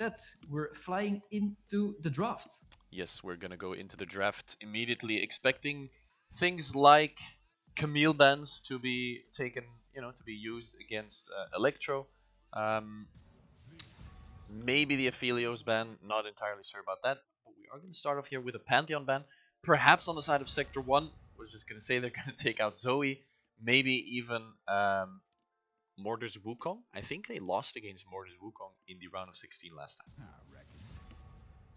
said, we're flying into the draft. Yes, we're gonna go into the draft immediately, expecting things like Camille bans to be taken, to be used against Electro. Um, Maybe the Aphelios ban, not entirely sure about that. But we are going to start off here with a Pantheon ban. Perhaps on the side of Sector 1, we're just going to say they're going to take out Zoe. Maybe even Morder's Wukong. I think they lost against Morder's Wukong in the round of 16 last time.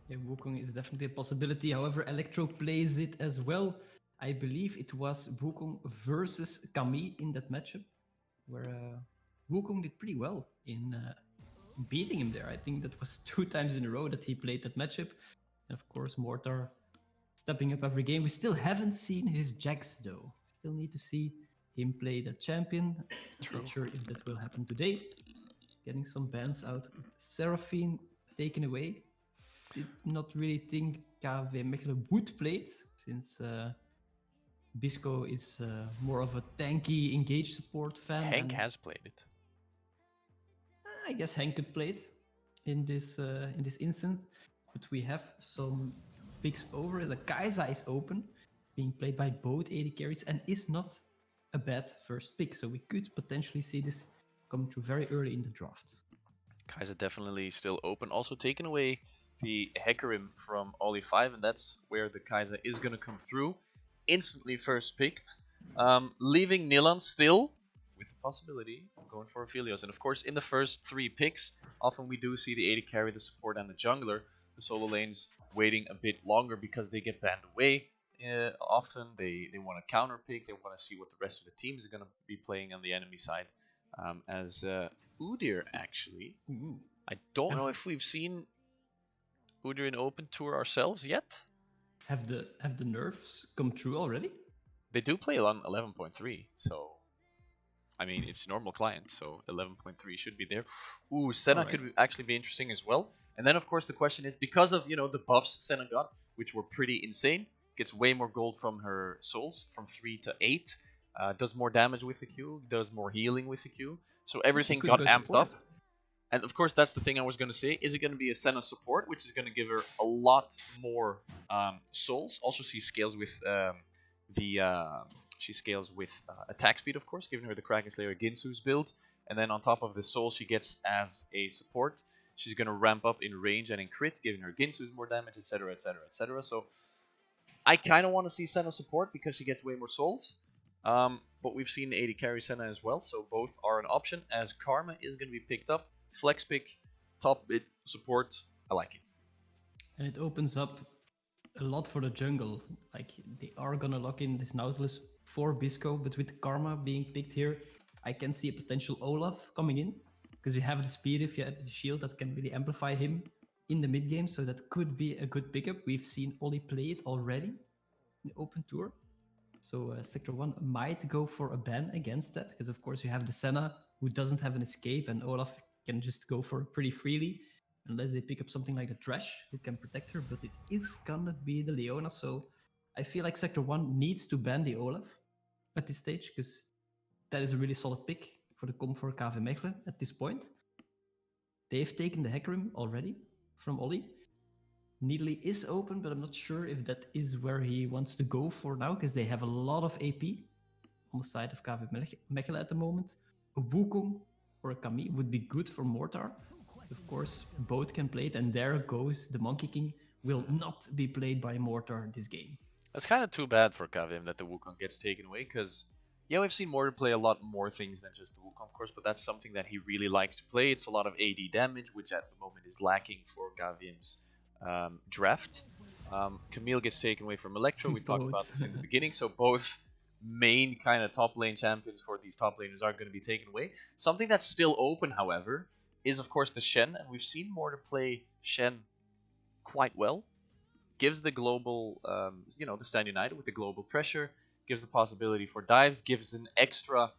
Yeah, Wukong is definitely a possibility. However, Electro plays it as well. I believe it was Wukong versus Camille in that matchup, where Wukong did pretty well in beating him there. I think that was 2 times in a row that he played that matchup. And of course, Mortar stepping up every game. We still haven't seen his Jax though. Still need to see him play that champion. Not sure if that will happen today. Getting some bans out. Seraphine taken away. Did not really think KVM Mechelen would play it, since Bisco is more of a tanky engaged support fan. Hank has played it. I guess Hank could play it in this instance, but we have some picks over. The Kai'Sa is open, being played by both AD carries, and is not a bad first pick. So we could potentially see this coming through very early in the draft. Kai'Sa definitely still open. Also taking away the Hecarim from Oli 5, and that's where the Kai'Sa is going to come through. Instantly first picked. Leaving Nilan still with the possibility of going for Aphelios. And of course, in the first 3 picks, often we do see the AD carry, the support, and the jungler. The solo lanes waiting a bit longer because they get banned away. Often they want to counter pick, they want to see what the rest of the team is going to be playing on the enemy side. As Udyr, actually. Ooh. I don't know if we've seen Udyr in open tour ourselves yet. Have the nerfs come true already? They do play on 11.3, so I mean it's normal client, so 11.3 should be there. Ooh, Senna could actually be interesting as well. And then of course the question is, because of the buffs Senna got, which were pretty insane, gets way more gold from her souls, from 3 to 8. Does more damage with the Q, does more healing with the Q. So everything got amped up. And of course, that's the thing I was going to say. Is it going to be a Senna support, which is going to give her a lot more souls? Also, she scales with attack speed, of course, giving her the Kraken Slayer Ginsu's build. And then on top of the soul she gets as a support, she's going to ramp up in range and in crit, giving her Ginsu's more damage, etc., etc., etc. So I kind of want to see Senna support because she gets way more souls. But we've seen AD carry Senna as well, so both are an option, as Karma is going to be picked up. Flex pick, top mid support. I like it. And it opens up a lot for the jungle. Like, they are gonna lock in this Nautilus for Bisco, but with Karma being picked here, I can see a potential Olaf coming in, because you have the speed if you have the shield that can really amplify him in the mid game, so that could be a good pickup. We've seen Oli play it already in open tour. So Sector 1 might go for a ban against that, because of course you have the Senna who doesn't have an escape, and Olaf can just go for it pretty freely, unless they pick up something like the Thresh who can protect her, but it is gonna be the Leona, so I feel like Sector 1 needs to ban the Olaf at this stage, because that is a really solid pick for the comp for KVM Mechelen at this point. They've taken the Hecarim already from Oli. Needly is open, but I'm not sure if that is where he wants to go for now, because they have a lot of AP on the side of KVM Mechelen at the moment. A Wukong or a Camille would be good for Mortar. Of course, both can play it, and there goes the Monkey King. Will not be played by Mortar this game. That's kind of too bad for KVM that the Wukong gets taken away, because yeah, we've seen Mortar play a lot more things than just the Wukong, of course, but that's something that he really likes to play. It's a lot of AD damage, which at the moment is lacking for KVM's draft. Camille gets taken away from Electro. We talked about this in the beginning, so both main kind of top lane champions for these top laners are going to be taken away. Something that's still open, however, is of course the Shen, and we've seen Mortar play Shen quite well. Gives the global, the Stand United with the global pressure, gives the possibility for dives, gives an extra.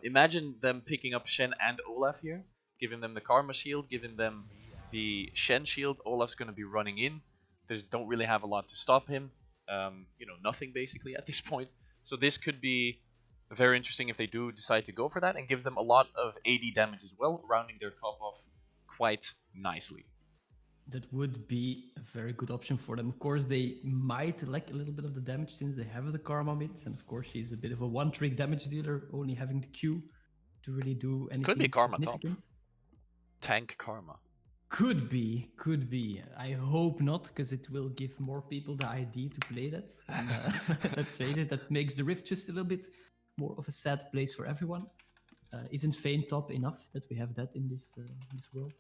Imagine them picking up Shen and Olaf here, giving them the Karma shield, giving them the Shen shield. Olaf's going to be running in. They don't really have a lot to stop him. Nothing basically at this point. So this could be very interesting if they do decide to go for that, and gives them a lot of AD damage as well, rounding their top off quite nicely. That would be a very good option for them. Of course, they might lack a little bit of the damage since they have the Karma mid, and of course she's a bit of a one-trick damage dealer, only having the Q to really do Could be anything Karma top. significant. Tank Karma. Could be, could be. I hope not, because it will give more people the ID to play that. And, let's face it, that makes the Rift just a little bit more of a sad place for everyone. Isn't Fame top enough that we have that in this world?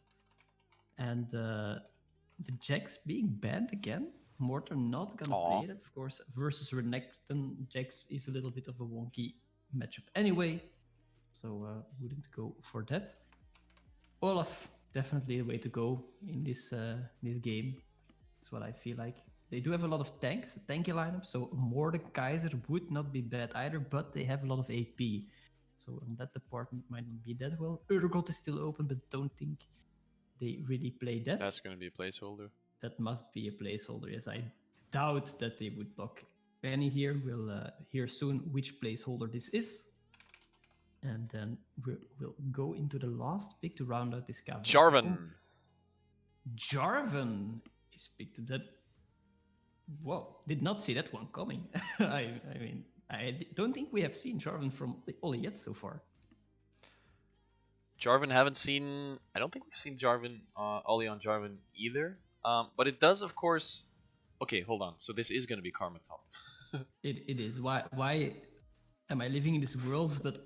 And the Jax being banned again. Mortar not gonna play that, of course. Versus Renekton, Jax is a little bit of a wonky matchup anyway, so wouldn't go for that. Olaf, definitely a way to go in this game. That's what I feel like. They do have a lot of tanks, a tanky lineup, so Mordekaiser would not be bad either, but they have a lot of AP. So on that department might not be that well. Urgot is still open, but don't think they really play that. That's going to be a placeholder. That must be a placeholder. Yes, I doubt that they would block Penny here. We'll hear soon which placeholder this is. And then we'll go into the last pick to round out this KVM. Jarvan is picked up. That, whoa, did not see that one coming. I mean, I don't think we have seen Jarvan from Ollie yet so far. Jarvan haven't seen. I don't think we've seen Jarvan, Ollie on Jarvan either. But it does, of course. Okay, hold on. So this is going to be Karma top. It is. Why am I living in this world? But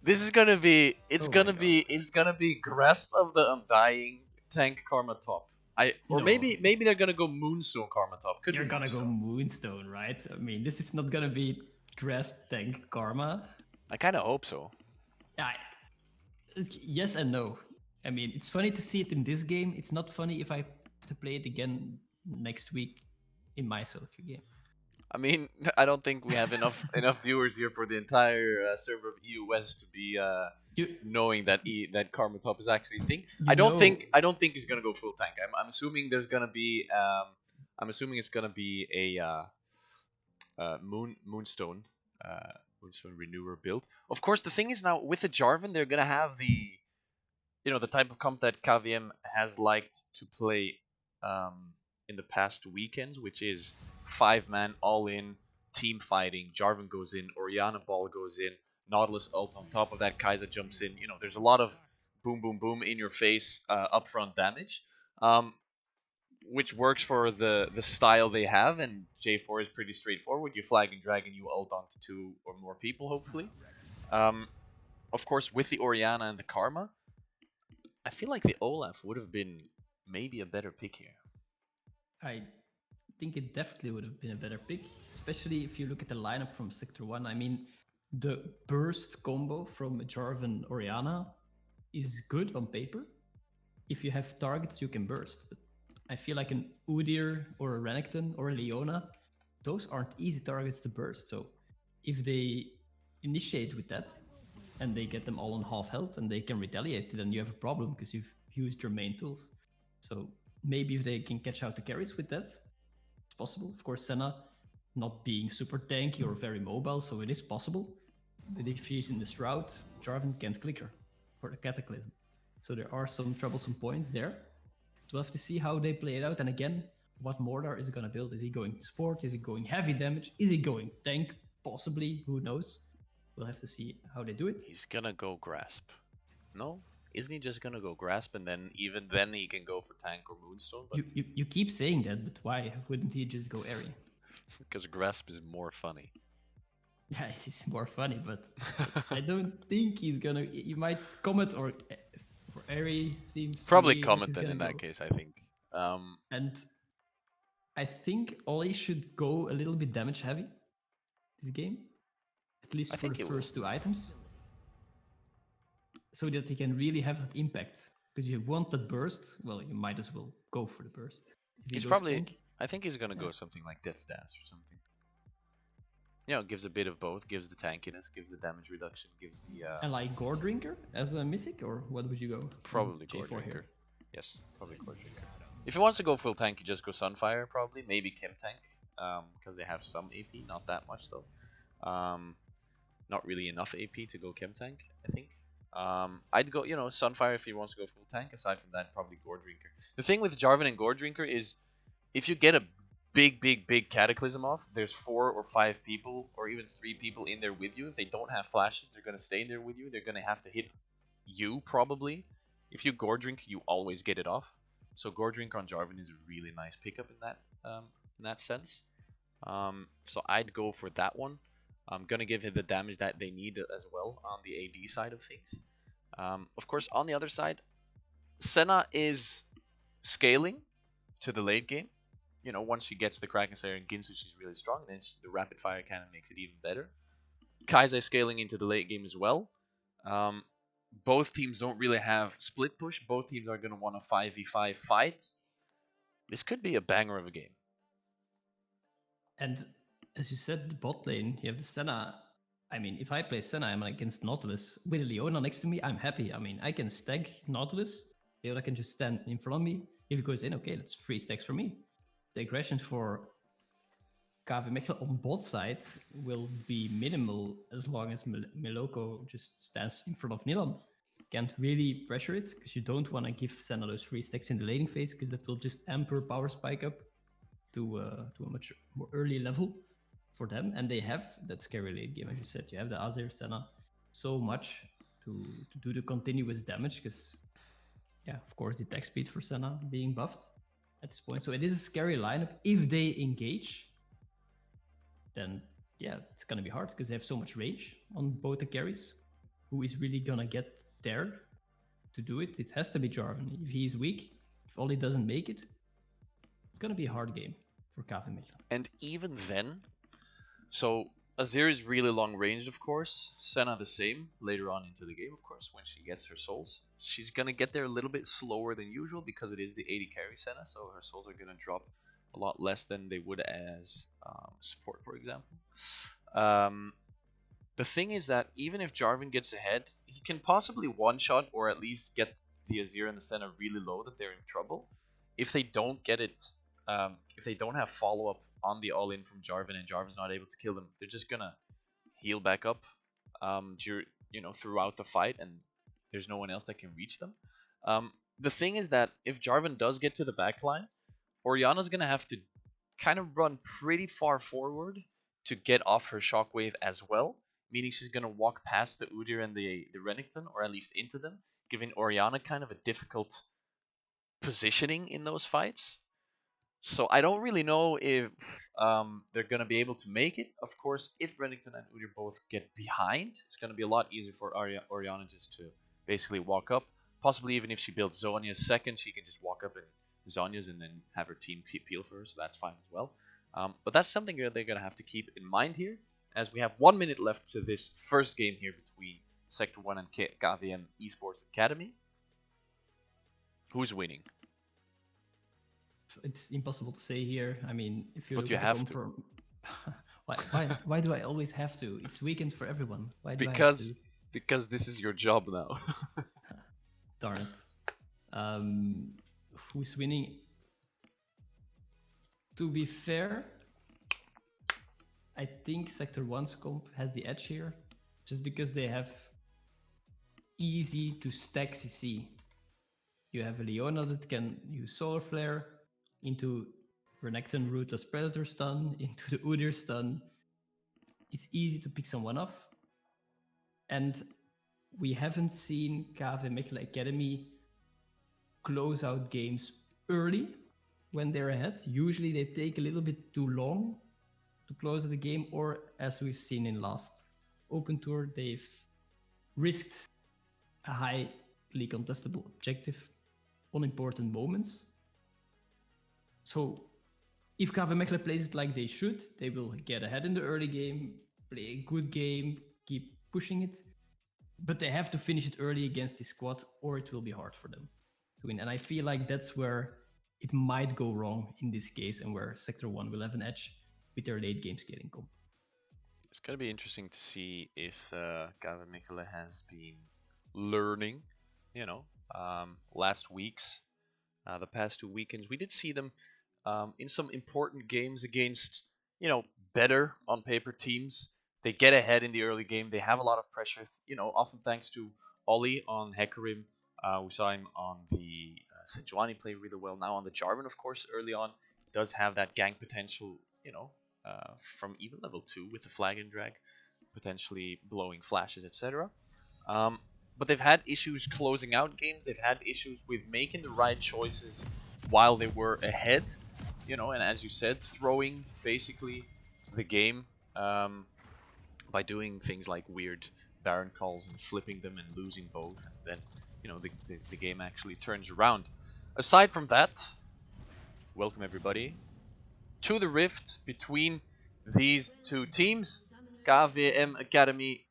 this is gonna be. It's gonna be Grasp of the Undying tank Karma top. Maybe they're gonna go Moonstone Karma top. They're gonna go Moonstone, right? I mean, this is not gonna be Grasp tank Karma. I kind of hope so. Yeah. Yes and no. I mean, it's funny to see it in this game. It's not funny if I have to play it again next week in my solo queue game. I mean, I don't think we have enough viewers here for the entire server of EU West to be knowing that that Karma top is actually a thing. I don't think he's gonna go full tank. I'm assuming there's gonna be it's gonna be a Moonstone Renewer build. Of course, the thing is now with the Jarvan, they're gonna have the type of comp that KVM has liked to play in the past weekends, which is 5-man all-in team fighting. Jarvan goes in, Orianna ball goes in, Nautilus ult on top of that, Kai'Sa jumps in. There's a lot of boom, boom, boom in your face upfront damage, which works for the style they have. And J4 is pretty straightforward. You flag and drag and you ult onto 2 or more people, hopefully. Of course, with the Orianna and the Karma, I feel like the Olaf would have been maybe a better pick here. I think it definitely would have been a better pick, especially if you look at the lineup from Sector 1. I mean, the burst combo from Jarvan Orianna is good on paper. If you have targets, you can burst. But I feel like an Udyr or a Renekton or a Leona, those aren't easy targets to burst. So if they initiate with that and they get them all on half health and they can retaliate, then you have a problem because you've used your main tools. So maybe if they can catch out the carries with that, it's possible. Of course, Senna not being super tanky or very mobile, so it is possible. But if he's in the Shroud, Jarvan can't click her for the Cataclysm. So there are some troublesome points there. We'll have to see how they play it out. And again, what Mordor is going to build. Is he going support? Is he going heavy damage? Is he going tank? Possibly. Who knows? We'll have to see how they do it. He's going to go Grasp. No? Isn't he just gonna go Grasp and then even then he can go for tank or Moonstone? But you keep saying that, but why wouldn't he just go Airy? Because Grasp is more funny. Yeah, it's more funny, but I don't think he's gonna. You might Comet or for Airy seems probably Comet then in that case. I think. And I think Ollie should go a little bit damage heavy this game, at least for the first 2 items. So that he can really have that impact. Because you want that burst, well, you might as well go for the burst. He's probably... Tank, I think he's going to go something like Death's Dance or something. Gives a bit of both. Gives the tankiness, gives the damage reduction, gives the... And like Gore Drinker as a mythic? Or what would you go? Probably Gore Drinker. Here. Yes, probably Gore Drinker. If he wants to go full tank, you just go Sunfire, probably. Maybe Chem Tank, because they have some AP. Not that much, though. Not really enough AP to go Chem Tank, I think. I'd go, Sunfire if he wants to go full tank. Aside from that, probably Gore Drinker. The thing with Jarvan and Gore Drinker is if you get a big, big, big Cataclysm off, there's 4 or 5 people, or even 3 people in there with you. If they don't have flashes, they're going to stay in there with you. They're going to have to hit you, probably. If you Gore Drink, you always get it off. So Gore Drink on Jarvan is a really nice pickup in that sense. So I'd go for that one. I'm going to give it the damage that they need as well on the AD side of things. Of course, on the other side, Senna is scaling to the late game. Once she gets the Kraken Slayer and Ginsu, she's really strong. Then the Rapid Fire Cannon makes it even better. Kai'Sa scaling into the late game as well. Both teams don't really have split push. Both teams are going to want a 5v5 fight. This could be a banger of a game. And as you said, the bot lane, you have the Senna. I mean, if I play Senna, I'm against Nautilus. With Leona next to me, I'm happy. I mean, I can stack Nautilus. Leona can just stand in front of me. If it goes in, okay, that's 3 stacks for me. The aggression for KV Mechelen on bot side will be minimal as long as Meloko just stands in front of Nilan. Can't really pressure it because you don't want to give Senna those 3 stacks in the laning phase because that will just amp her power spike up to a much more early level for them. And they have that scary late game, as you said. You have the Azir Senna so much to do the continuous damage because, yeah, of course, the attack speed for Senna being buffed at this point. So it is a scary lineup. If they engage, then yeah, it's gonna be hard because they have so much range on both the carries. Who is really gonna get there to do it? It has to be Jarvan. If he's weak, if Oli doesn't make it, it's gonna be a hard game for KV Mechelen. And even then, so Azir is really long range, of course. Senna the same later on into the game, of course, when she gets her souls. She's gonna get there a little bit slower than usual because it is the 80 carry Senna, so her souls are gonna drop a lot less than they would as support, for example. The thing is that even if Jarvan gets ahead, he can possibly one-shot or at least get the Azir and the Senna really low that they're in trouble. If they don't get it, if they don't have follow-up on the all-in from Jarvan and Jarvan's not able to kill them, they're just gonna heal back up throughout the fight, and there's no one else that can reach them. The thing is that if Jarvan does get to the backline, Orianna's gonna have to kind of run pretty far forward to get off her shockwave as well, meaning she's gonna walk past the Udyr and the Renekton, or at least into them, giving Orianna kind of a difficult positioning in those fights. So I don't really know if they're going to be able to make it. Of course, if Renekton and Udyr both get behind, it's going to be a lot easier for Orianna just to basically walk up. Possibly even if she builds Zhonya's second, she can just walk up and Zhonya's and then have her team peel for her, so that's fine as well. But that's something they're going to have to keep in mind here, as we have 1 minute left to this first game here between Sector 1 and KVM Esports Academy. Who's winning? It's impossible to say here. I mean, if you but look you at have to. why do I always have to? It's weekend for everyone. Why do because I have to? Because this is your job now. Darn it. Who's winning? To be fair, I think Sector 1's comp has the edge here, just because they have easy to stack CC. You have a Leona that can use Solar Flare into Renekton Rootless Predator stun, into the Udyr stun. It's easy to pick someone off. And we haven't seen KV Mechelen Academy close out games early when they're ahead. Usually they take a little bit too long to close the game, or as we've seen in last Open Tour, they've risked a highly contestable objective on important moments. So if KV Mechelen plays it like they should, they will get ahead in the early game, play a good game, keep pushing it. But they have to finish it early against this squad, or it will be hard for them to win. And I feel like that's where it might go wrong in this case, and where Sector 1 will have an edge with their late game scaling comp. It's going to be interesting to see if KV Mechelen has been learning, last weeks, the past 2 weekends. We did see them in some important games against, better on paper teams. They get ahead in the early game. They have a lot of pressure, often thanks to Ollie on Hecarim. We saw him on the Sejuani play really well. Now on the Jarvan, of course, early on, does have that gank potential, from even level 2 with the flag and drag, potentially blowing flashes, etc. But they've had issues closing out games. They've had issues with making the right choices while they were ahead, and as you said, throwing basically the game by doing things like weird Baron calls and flipping them and losing both, and then the game actually turns around. Aside from that, welcome everybody to the rift between these two teams, KVM Academy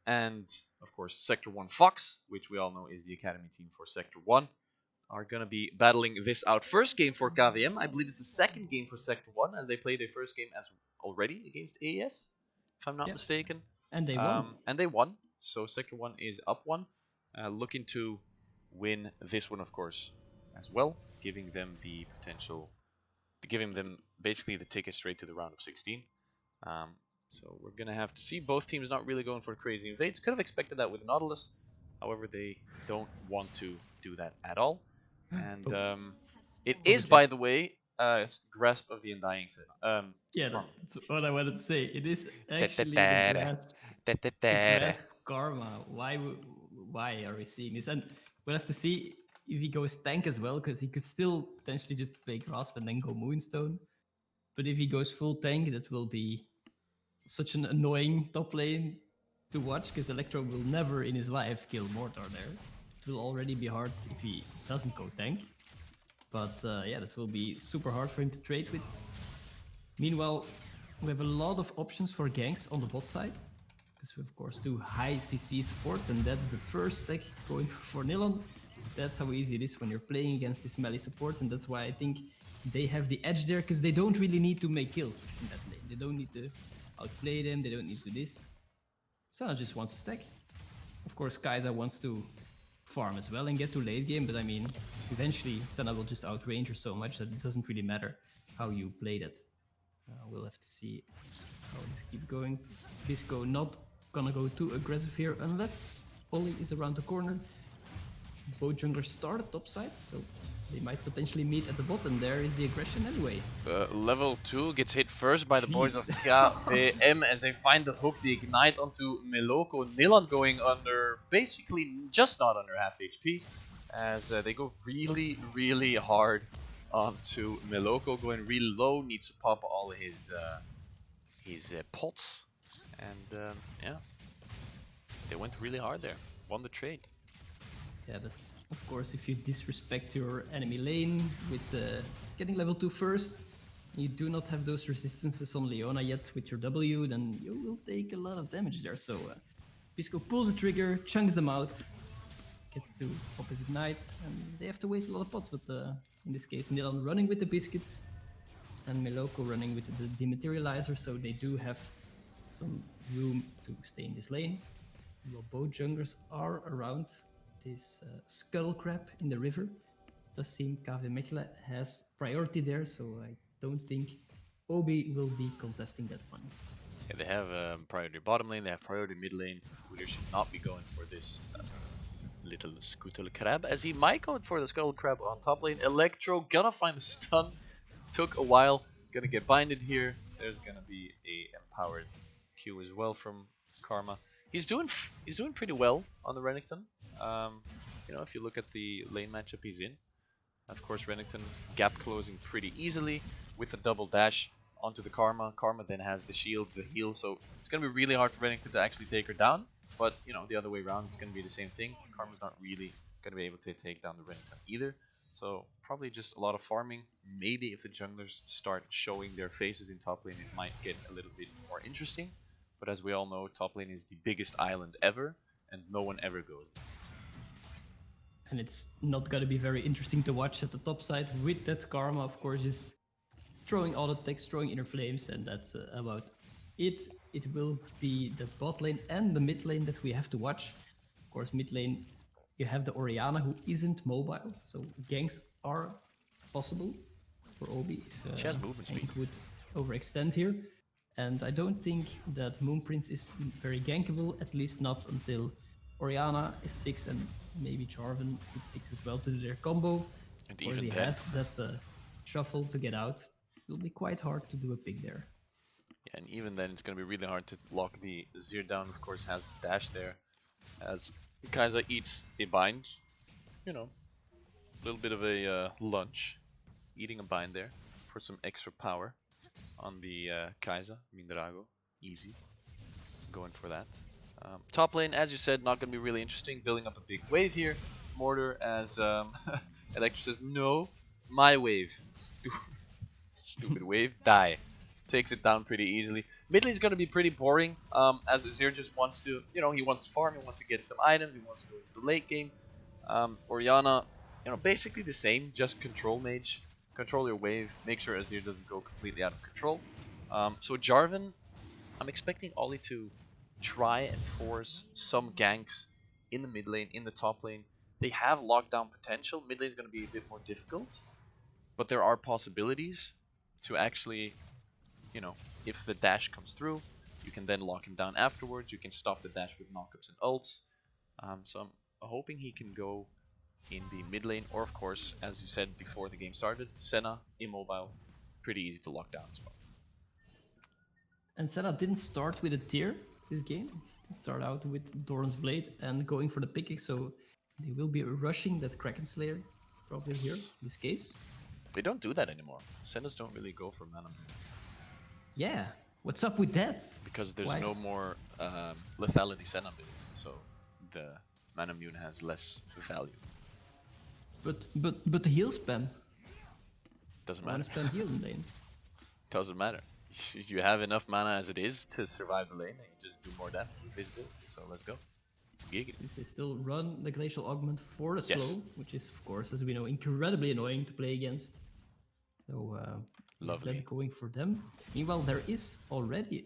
and of course Sector 1 Fox, which we all know is the academy team for Sector 1, are going to be battling this out. First game for KVM, I believe it's the second game for Sector 1, as they played their first game as already against AES, if I'm not mistaken. And they won. And they won, so Sector 1 is up 1. Looking to win this one, of course, as well, giving them the potential, giving them basically the ticket straight to the round of 16. So we're going to have to see. Both teams not really going for crazy invades. Could have expected that with Nautilus. However, they don't want to do that at all. And it is, by the way, Grasp of the Undying set. Yeah, that's what I wanted to say. It is actually the Grasp Karma. Why are we seeing this? And we'll have to see if he goes tank as well, because he could still potentially just play Grasp and then go Moonstone. But if he goes full tank, that will be such an annoying top lane to watch, because Electro will never in his life kill Mortar there. It will already be hard if he doesn't go tank. But yeah, that will be super hard for him to trade with. Meanwhile, we have a lot of options for ganks on the bot side, because we of course do high CC supports, and that's the first stack going for Nilon. That's how easy it is when you're playing against this melee support, and that's why I think they have the edge there, because they don't really need to make kills in that lane. They don't need to outplay them, they don't need to do this. Senna just wants to stack. Of course, Kai'Sa wants to farm as well and get to late game, but I mean, eventually Senna will just outrange her so much that it doesn't really matter how you play that. We'll have to see how this keeps going. Bisco not gonna go too aggressive here unless Ollie is around the corner. Both junglers start at top side, so they might potentially meet at the bottom. There is the aggression anyway. Level 2 gets hit first by the boys of KVM as they find the hook, the ignite onto Meloko. Nilon going under, basically just not under half HP, as they go really, really hard onto Meloko, going really low, needs to pop all his pots, and yeah, they went really hard there, won the trade. Yeah, that's of course if you disrespect your enemy lane with getting level 2 first, you do not have those resistances on Leona yet with your W, then you will take a lot of damage there. So Pisco pulls the trigger, chunks them out, gets to opposite Knight, and they have to waste a lot of pots, but in this case Nilan running with the biscuits and Meloko running with the dematerializer, so they do have some room to stay in this lane. While both junglers are around this scuttle crab in the river. It does seem KVM has priority there, so I don't think Obi will be contesting that one. Yeah, they have priority bottom lane, they have priority mid lane. Wheeler should not be going for this little scuttle crab, as he might go for the scuttle crab on top lane. Electro gonna find the stun. Took a while, gonna get binded here. There's gonna be a empowered Q as well from Karma. He's doing pretty well on the Renekton. If you look at the lane matchup he's in, of course Renekton gap closing pretty easily with a double dash onto the Karma. Karma then has the shield, the heal, so it's gonna be really hard for Renekton to actually take her down. But the other way around, it's gonna be the same thing. Karma's not really gonna be able to take down the Renekton either. So probably just a lot of farming. Maybe if the junglers start showing their faces in top lane, it might get a little bit more interesting. But as we all know, top lane is the biggest island ever, and no one ever goes there. And it's not gonna be very interesting to watch at the top side with that Karma, of course, just throwing all the attacks, throwing inner flames, and that's about it. It will be the bot lane and the mid lane that we have to watch. Of course, mid lane, you have the Orianna who isn't mobile, so ganks are possible for Obi if she has movement speed. would overextend here. And I don't think that Moonprince is very gankable, at least not until Orianna is 6 and maybe Jarvan is 6 as well to do their combo. And Of course, even he then, has that shuffle to get out. It'll be quite hard to do a pick there. yeah, and even then, it's going to be really hard to lock the Azir down. Of course, has the dash there. As Kai'Sa eats a bind, you know, a little bit of a lunch, eating a bind there for some extra power on the Kai'Sa, Mindrago. Easy, going for that. Top lane, as you said, not going to be really interesting. Building up a big wave here. Mortar, as Electro says, no, my wave. Stupid wave, die. Takes it down pretty easily. Mid lane is going to be pretty boring, as Azir just wants to, he wants to farm, he wants to get some items, he wants to go into the late game. Orianna, basically the same, just control mage. Control your wave, make sure Azir doesn't go completely out of control. So Jarvan, I'm expecting Ollie to try and force some ganks in the mid lane, in the top lane. They have lockdown potential. Mid lane is going to be a bit more difficult, but there are possibilities to actually, if the dash comes through, you can then lock him down afterwards. You can stop the dash with knockups and ults. So I'm hoping he can go in the mid lane, or of course, as you said before the game started, Senna, immobile, pretty easy to lock down as well. And Senna didn't start with a tier this game. It did start out with Doran's Blade and going for the pickaxe, so they will be rushing that Kraken Slayer probably here in this case. They don't do that anymore. Sennas don't really go for mana. Yeah, what's up with that? Because there's Why? no more lethality Senna build, so the mana mune has less value. But the heal spam. Doesn't I matter. want to spam heal in lane. Doesn't matter. You have enough mana as it is to survive the lane, and you just do more damage with his build. So let's go. Giga. They still run the Glacial Augment for the slow, Yes. which is, of course, as we know, incredibly annoying to play against. So, Lovely. that going for them. Meanwhile, there is already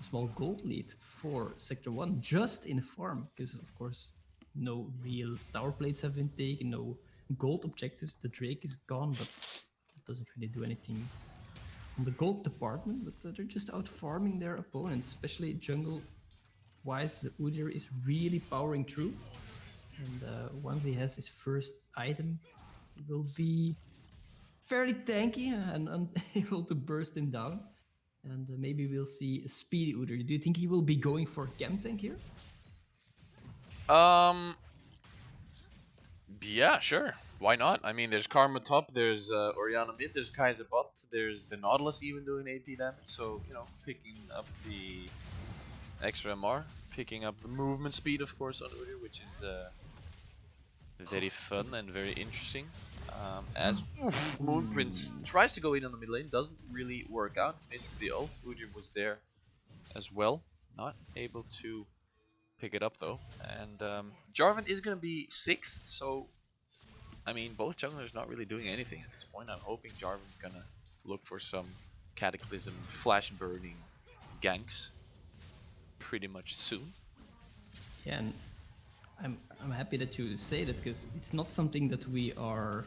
a small gold lead for Sector 1 just in farm, because, of course, no real tower plates have been taken, no gold objectives. The Drake is gone, but it doesn't really do anything on the gold department, but they're just out farming their opponents, especially jungle-wise. The Udyr is really powering through, and once he has his first item, he will be fairly tanky and unable to burst him down. And maybe we'll see a speedy Udyr. Do you think he will be going for Chem Tank here? Yeah, sure. Why not? I mean, there's Karma top, there's Orianna mid, there's Kai'Sa bot, there's the Nautilus even doing AP damage. So, picking up the extra MR, picking up the movement speed, of course, on Udyr, which is very fun and very interesting. As Moon Prince tries to go in on the mid lane, doesn't really work out, misses the ult. Udyr was there as well, not able to pick it up though. And Jarvan is going to be 6, so I mean, both junglers not really doing anything at this point. I'm hoping Jarvan's going to look for some Cataclysm, flash burning ganks pretty much soon. Yeah, and I'm happy that you say that, because it's not something that we are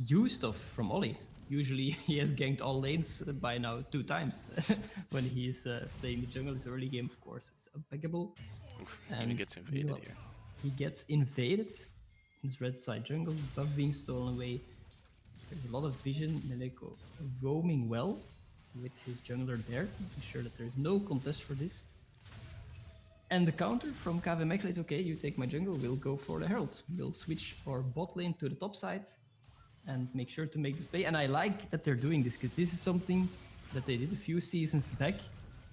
used of from Ollie. Usually he has ganked all lanes by now 2 times when he is playing the jungle. His early game, of course, it's impeccable. And he gets invaded here. He gets invaded in his red side jungle, buff being stolen away. There's a lot of vision. Meleko roaming well with his jungler there, making sure that there's no contest for this. And the counter from KVM is, okay, you take my jungle, we'll go for the Herald. We'll switch our bot lane to the top side and make sure to make this play. And I like that they're doing this, because this is something that they did a few seasons back.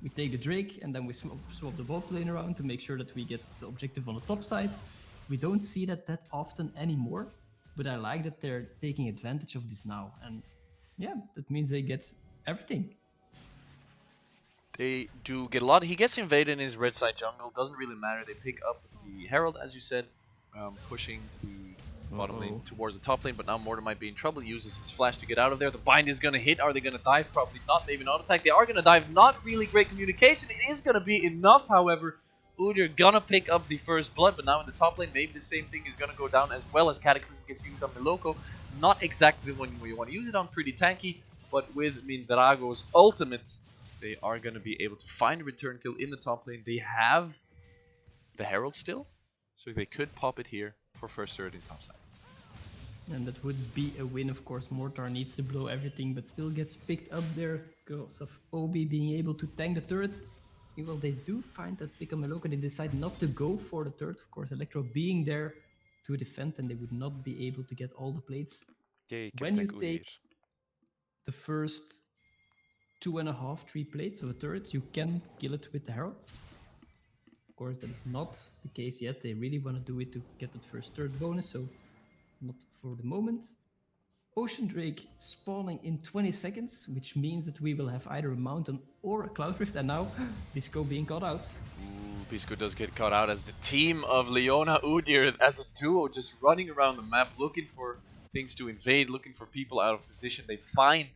We take the Drake and then we swap the bot lane around to make sure that we get the objective on the top side. We don't see that often anymore, but I like that they're taking advantage of this now. And yeah, that means they get everything. They do get a lot. He gets invaded in his red side jungle. Doesn't really matter. They pick up the Herald, as you said, pushing the bottom lane towards the top lane. But now Mortar might be in trouble. He uses his flash to get out of there. The bind is going to hit. Are they going to dive? Probably not. Maybe not attack. They are going to dive. Not really great communication. It is going to be enough, however. Udyr gonna pick up the first blood, but now in the top lane, maybe the same thing is gonna go down, as well as Cataclysm gets used on Meloko. Not exactly the one you want to use it on, pretty tanky, but with Mindrago's ultimate, they are gonna be able to find a return kill in the top lane. They have the Herald still, So they could pop it here for first turret in top side. And that would be a win, of course. Mortar needs to blow everything, but still gets picked up there because of Obi being able to tank the turret. Well, they do find that Pika Meloka, they decide not to go for the turret. Of course, Electro being there to defend, and they would not be able to get all the plates. Yeah, you can When you tank take Udyr. the first 2.5, 3 plates of a turret, you can kill it with the Herald. Of course, that is not the case yet. They really want to do it to get that first turret bonus, so not for the moment. Ocean Drake spawning in 20 seconds, which means that we will have either a mountain or a cloud rift, and now Disco being caught out. Ooh, Pisco does get caught out as the team of Leona Udyr as a duo just running around the map looking for things to invade, looking for people out of position. They find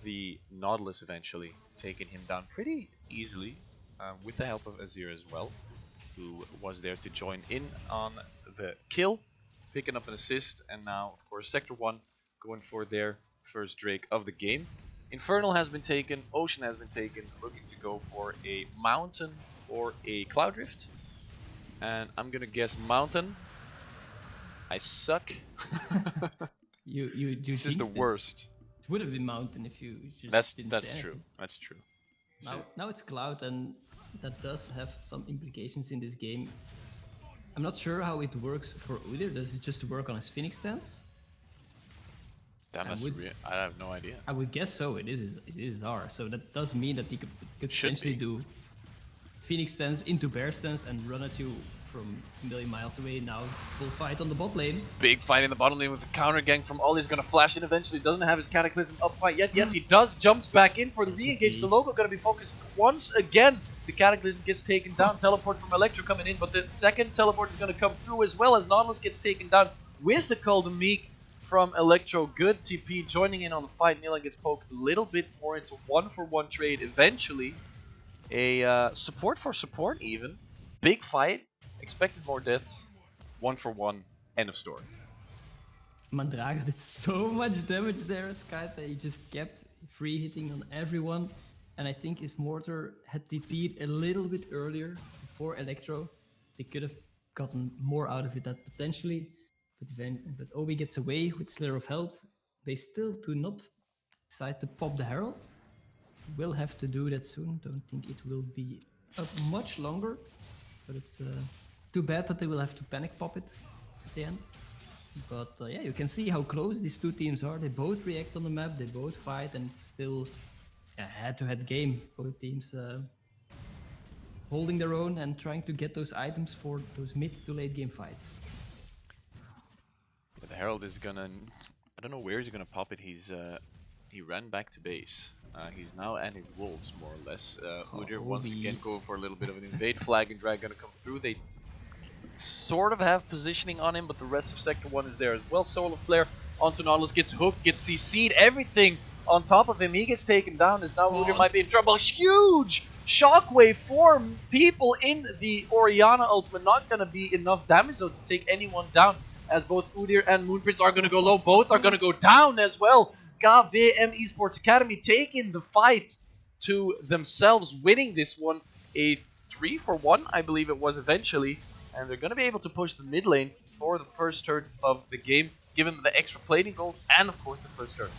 the Nautilus eventually, taking him down pretty easily with the help of Azir as well, who was there to join in on the kill, picking up an assist, and now, of course, Sector 1 going for their first Drake of the game. Infernal has been taken, Ocean has been taken, looking to go for a Mountain or a Cloud Rift. And I'm gonna guess Mountain. I suck. You This is the jinxed it. worst. It would have been mountain if you just didn't say That's true. anything. That's true. Now it's cloud, and that does have some implications in this game. I'm not sure how it works for Udyr. Does it just work on his Phoenix stance? That must I have no idea. I would guess so. It is R. So that does mean that he could potentially do Phoenix stance into bear stance and run at you from a million miles away. Now full fight on the bot lane. Big fight in the bottom lane with the counter gang from Ollie's gonna flash in eventually. Doesn't have his Cataclysm up quite yet. Yes, he does. Jumps back in for the re-engage. The logo gonna be focused once again. The Cataclysm gets taken down. Teleport from Electro coming in, but the second teleport is gonna come through as well as Nautilus gets taken down with the Call to Meek from Electro. Good TP joining in on the fight. Nilan gets poked a little bit more. It's a 1-for-1 trade eventually. A support for support even. Big fight. Expected more deaths. 1-for-1. End of story. Mandrago did so much damage there, Skype. He just kept free hitting on everyone. And I think if Mortar had TP'd a little bit earlier before Electro, they could have gotten more out of it that potentially. But Obi gets away with Slayer of Health. They still do not decide to pop the Herald. Will have to do that soon. Don't think it will be up much longer. So it's too bad that they will have to panic pop it at the end. But yeah, you can see how close these two teams are. They both react on the map, they both fight, and it's still a head-to-head game. Both teams holding their own and trying to get those items for those mid to late game fights. Yeah, the Herald is gonna... I don't know where he's gonna pop it. He ran back to base. He's now at his wolves, more or less. Udyr once again going for a little bit of an invade. Flag and drag gonna come through. They sort of have positioning on him, but the rest of Sector 1 is there as well. Solar Flare onto Nautilus, gets hooked, gets CC'd, everything on top of him. He gets taken down as now Udyr might be in trouble. Huge shockwave for people in the Orianna ultimate. Not gonna be enough damage though to take anyone down, as both Udyr and Moonprince are gonna go low. Both are gonna go down as well. KVM Esports Academy taking the fight to themselves, winning this one. A 3-for-1, I believe it was eventually. And they're going to be able to push the mid lane for the first turn of the game, given the extra plating gold and, of course, the first turn.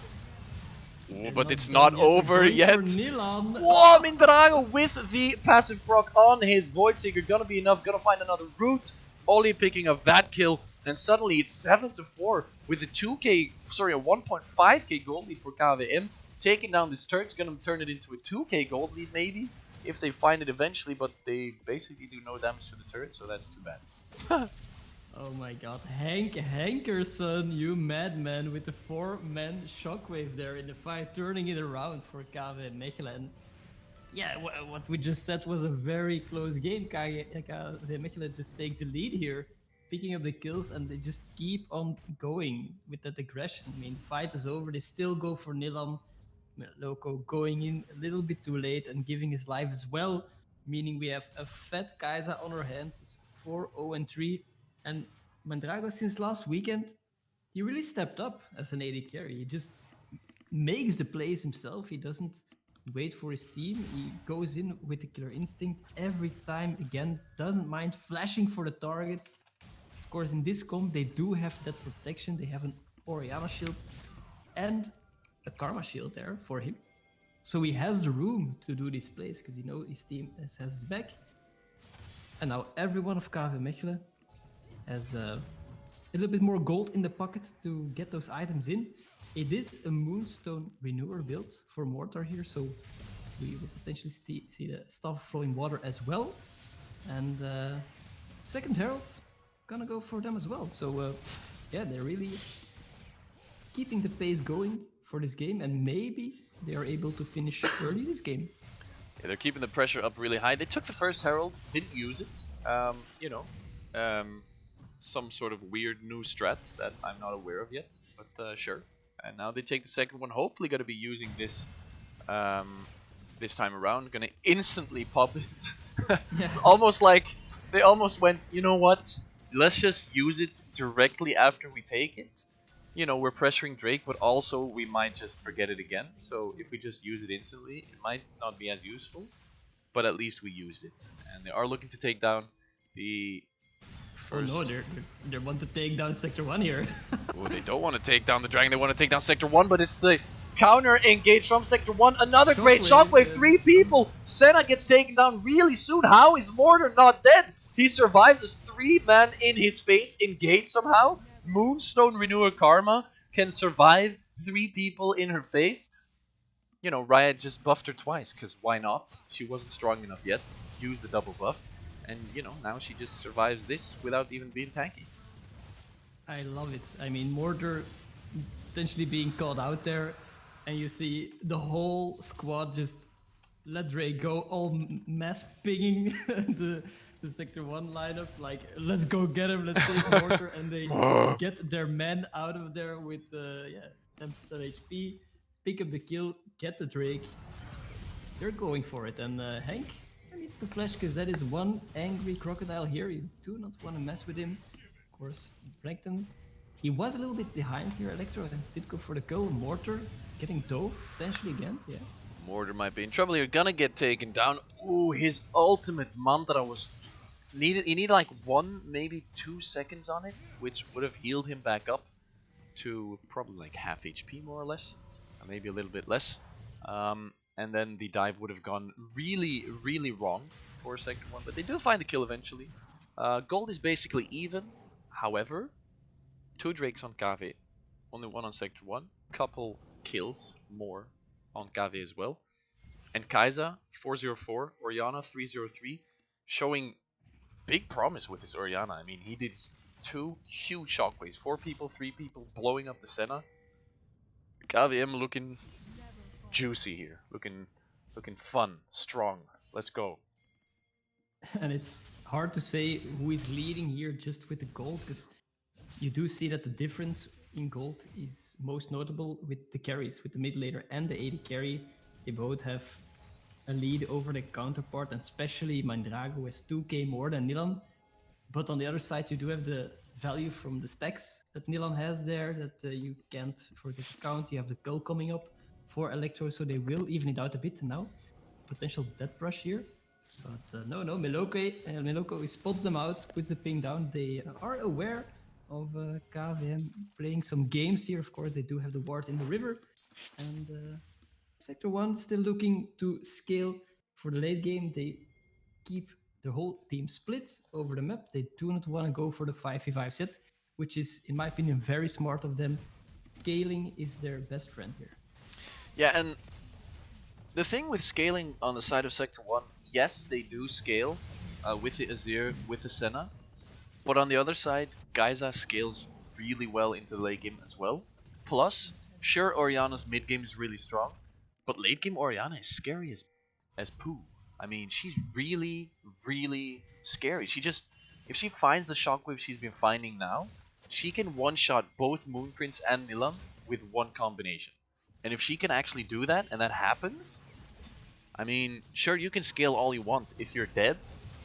Ooh, but it's not over yet. Whoa, Mindrago with the passive proc on his Void Seeker. Gonna be enough, gonna find another route. Oli picking up that kill. And suddenly it's 7-4 with a 1.5k gold lead for KVM. Taking down this turret's gonna turn it into a 2k gold lead maybe, if they find it eventually, but they basically do no damage to the turret, so that's too bad. Oh my god, Hankerson, you madman, with the 4-man shockwave there in the fight, turning it around for KV Mechelen. Yeah, what we just said was a very close game. KV Mechelen just takes the lead here, picking up the kills, and they just keep on going with that aggression. I mean, the fight is over, they still go for Nilan. Loco going in a little bit too late and giving his life as well, meaning we have a fat Kai'Sa on our hands. It's 4-0-3, and Mandrago since last weekend, he really stepped up as an AD carry. He just makes the plays himself. He doesn't wait for his team. He goes in with the killer instinct every time again, doesn't mind flashing for the targets. Of course, in this comp, they do have that protection. They have an Orianna shield and a Karma shield there for him. So he has the room to do these plays because you know his team has his back. And now everyone of KV Mechelen has a little bit more gold in the pocket to get those items in. It is a Moonstone Renewer build for Mortar here, so we will potentially see the stuff flowing water as well. And second Herald, gonna go for them as well. So yeah, they're really keeping the pace going for this game, and maybe they are able to finish early this game. Yeah, they're keeping the pressure up really high. They took the first Herald, didn't use it. You know, some sort of weird new strat that I'm not aware of yet, but sure. And now they take the second one. Hopefully, going to be using this this time around. Going to instantly pop it. Yeah. Almost like they almost went, you know what? Let's just use it directly after we take it. You know, we're pressuring Drake, but also we might just forget it again. So if we just use it instantly, it might not be as useful, but at least we used it. And they are looking to take down the first... Oh no, they want to take down Sector 1 here. Oh, they don't want to take down the Dragon, they want to take down Sector 1, but it's the counter engage from Sector 1. Another great shockwave, yeah. 3 people. Senna gets taken down really soon. How is Mortar not dead? He survives as 3-man in his face, engaged somehow. Moonstone Renewer Karma can survive 3 people in her face. You know, Riot just buffed her twice, because why not? She wasn't strong enough yet. Use the double buff. And, you know, now she just survives this without even being tanky. I love it. I mean, Mortar potentially being caught out there, and you see the whole squad just let Drake go, all mass pinging the Sector 1 lineup, like, let's go get him, let's save Mortar, and they get their men out of there with, 10% HP, pick up the kill, get the Drake. They're going for it, and Hank needs to flash, because that is one angry crocodile here. You do not want to mess with him. Of course, Brankton, he was a little bit behind here, Electro, and did go for the kill. Mortar getting dove, potentially again, yeah. Mortar might be in trouble here, gonna get taken down. Ooh, his ultimate mantra was... He needed like 1, maybe 2 seconds on it, which would have healed him back up to probably like half HP more or less, or maybe a little bit less. And then the dive would have gone really, really wrong for Sector 1, but they do find the kill eventually. Gold is basically even, however, 2 Drakes on KV, only 1 on Sector 1, couple kills more on KV as well. And Kai'Sa, 404, Orianna, 303, showing big promise with his Orianna. I mean, he did 2 huge shockwaves, 4 people, 3 people, blowing up the Senna. KVM looking juicy here, looking fun, strong. Let's go. And it's hard to say who is leading here just with the gold, because you do see that the difference in gold is most notable with the carries, with the mid laner and the AD carry. They both have a lead over the counterpart, and especially Mandrago has 2k more than Nilan. But on the other side, you do have the value from the stacks that Nilan has there that you can't forget to count. You have the cull coming up for Electro, so they will even it out a bit now. Potential death brush here. But no, Meloko spots them out, puts the ping down. They are aware of KVM playing some games here. Of course, they do have the ward in the river. And Sector 1 still looking to scale for the late game. They keep the whole team split over the map. They do not want to go for the 5v5 set, which is, in my opinion, very smart of them. Scaling is their best friend here. Yeah, and the thing with scaling on the side of Sector 1, yes, they do scale with the Azir, with the Senna. But on the other side, Kai'Sa scales really well into the late game as well. Plus, sure, Orianna's mid game is really strong, but late game Orianna is scary as poo. I mean, she's really, really scary. She just, if she finds the shockwave she's been finding now, she can one-shot both Moonprince and Nilan with one combination. And if she can actually do that, and that happens, I mean, sure, you can scale all you want if you're dead,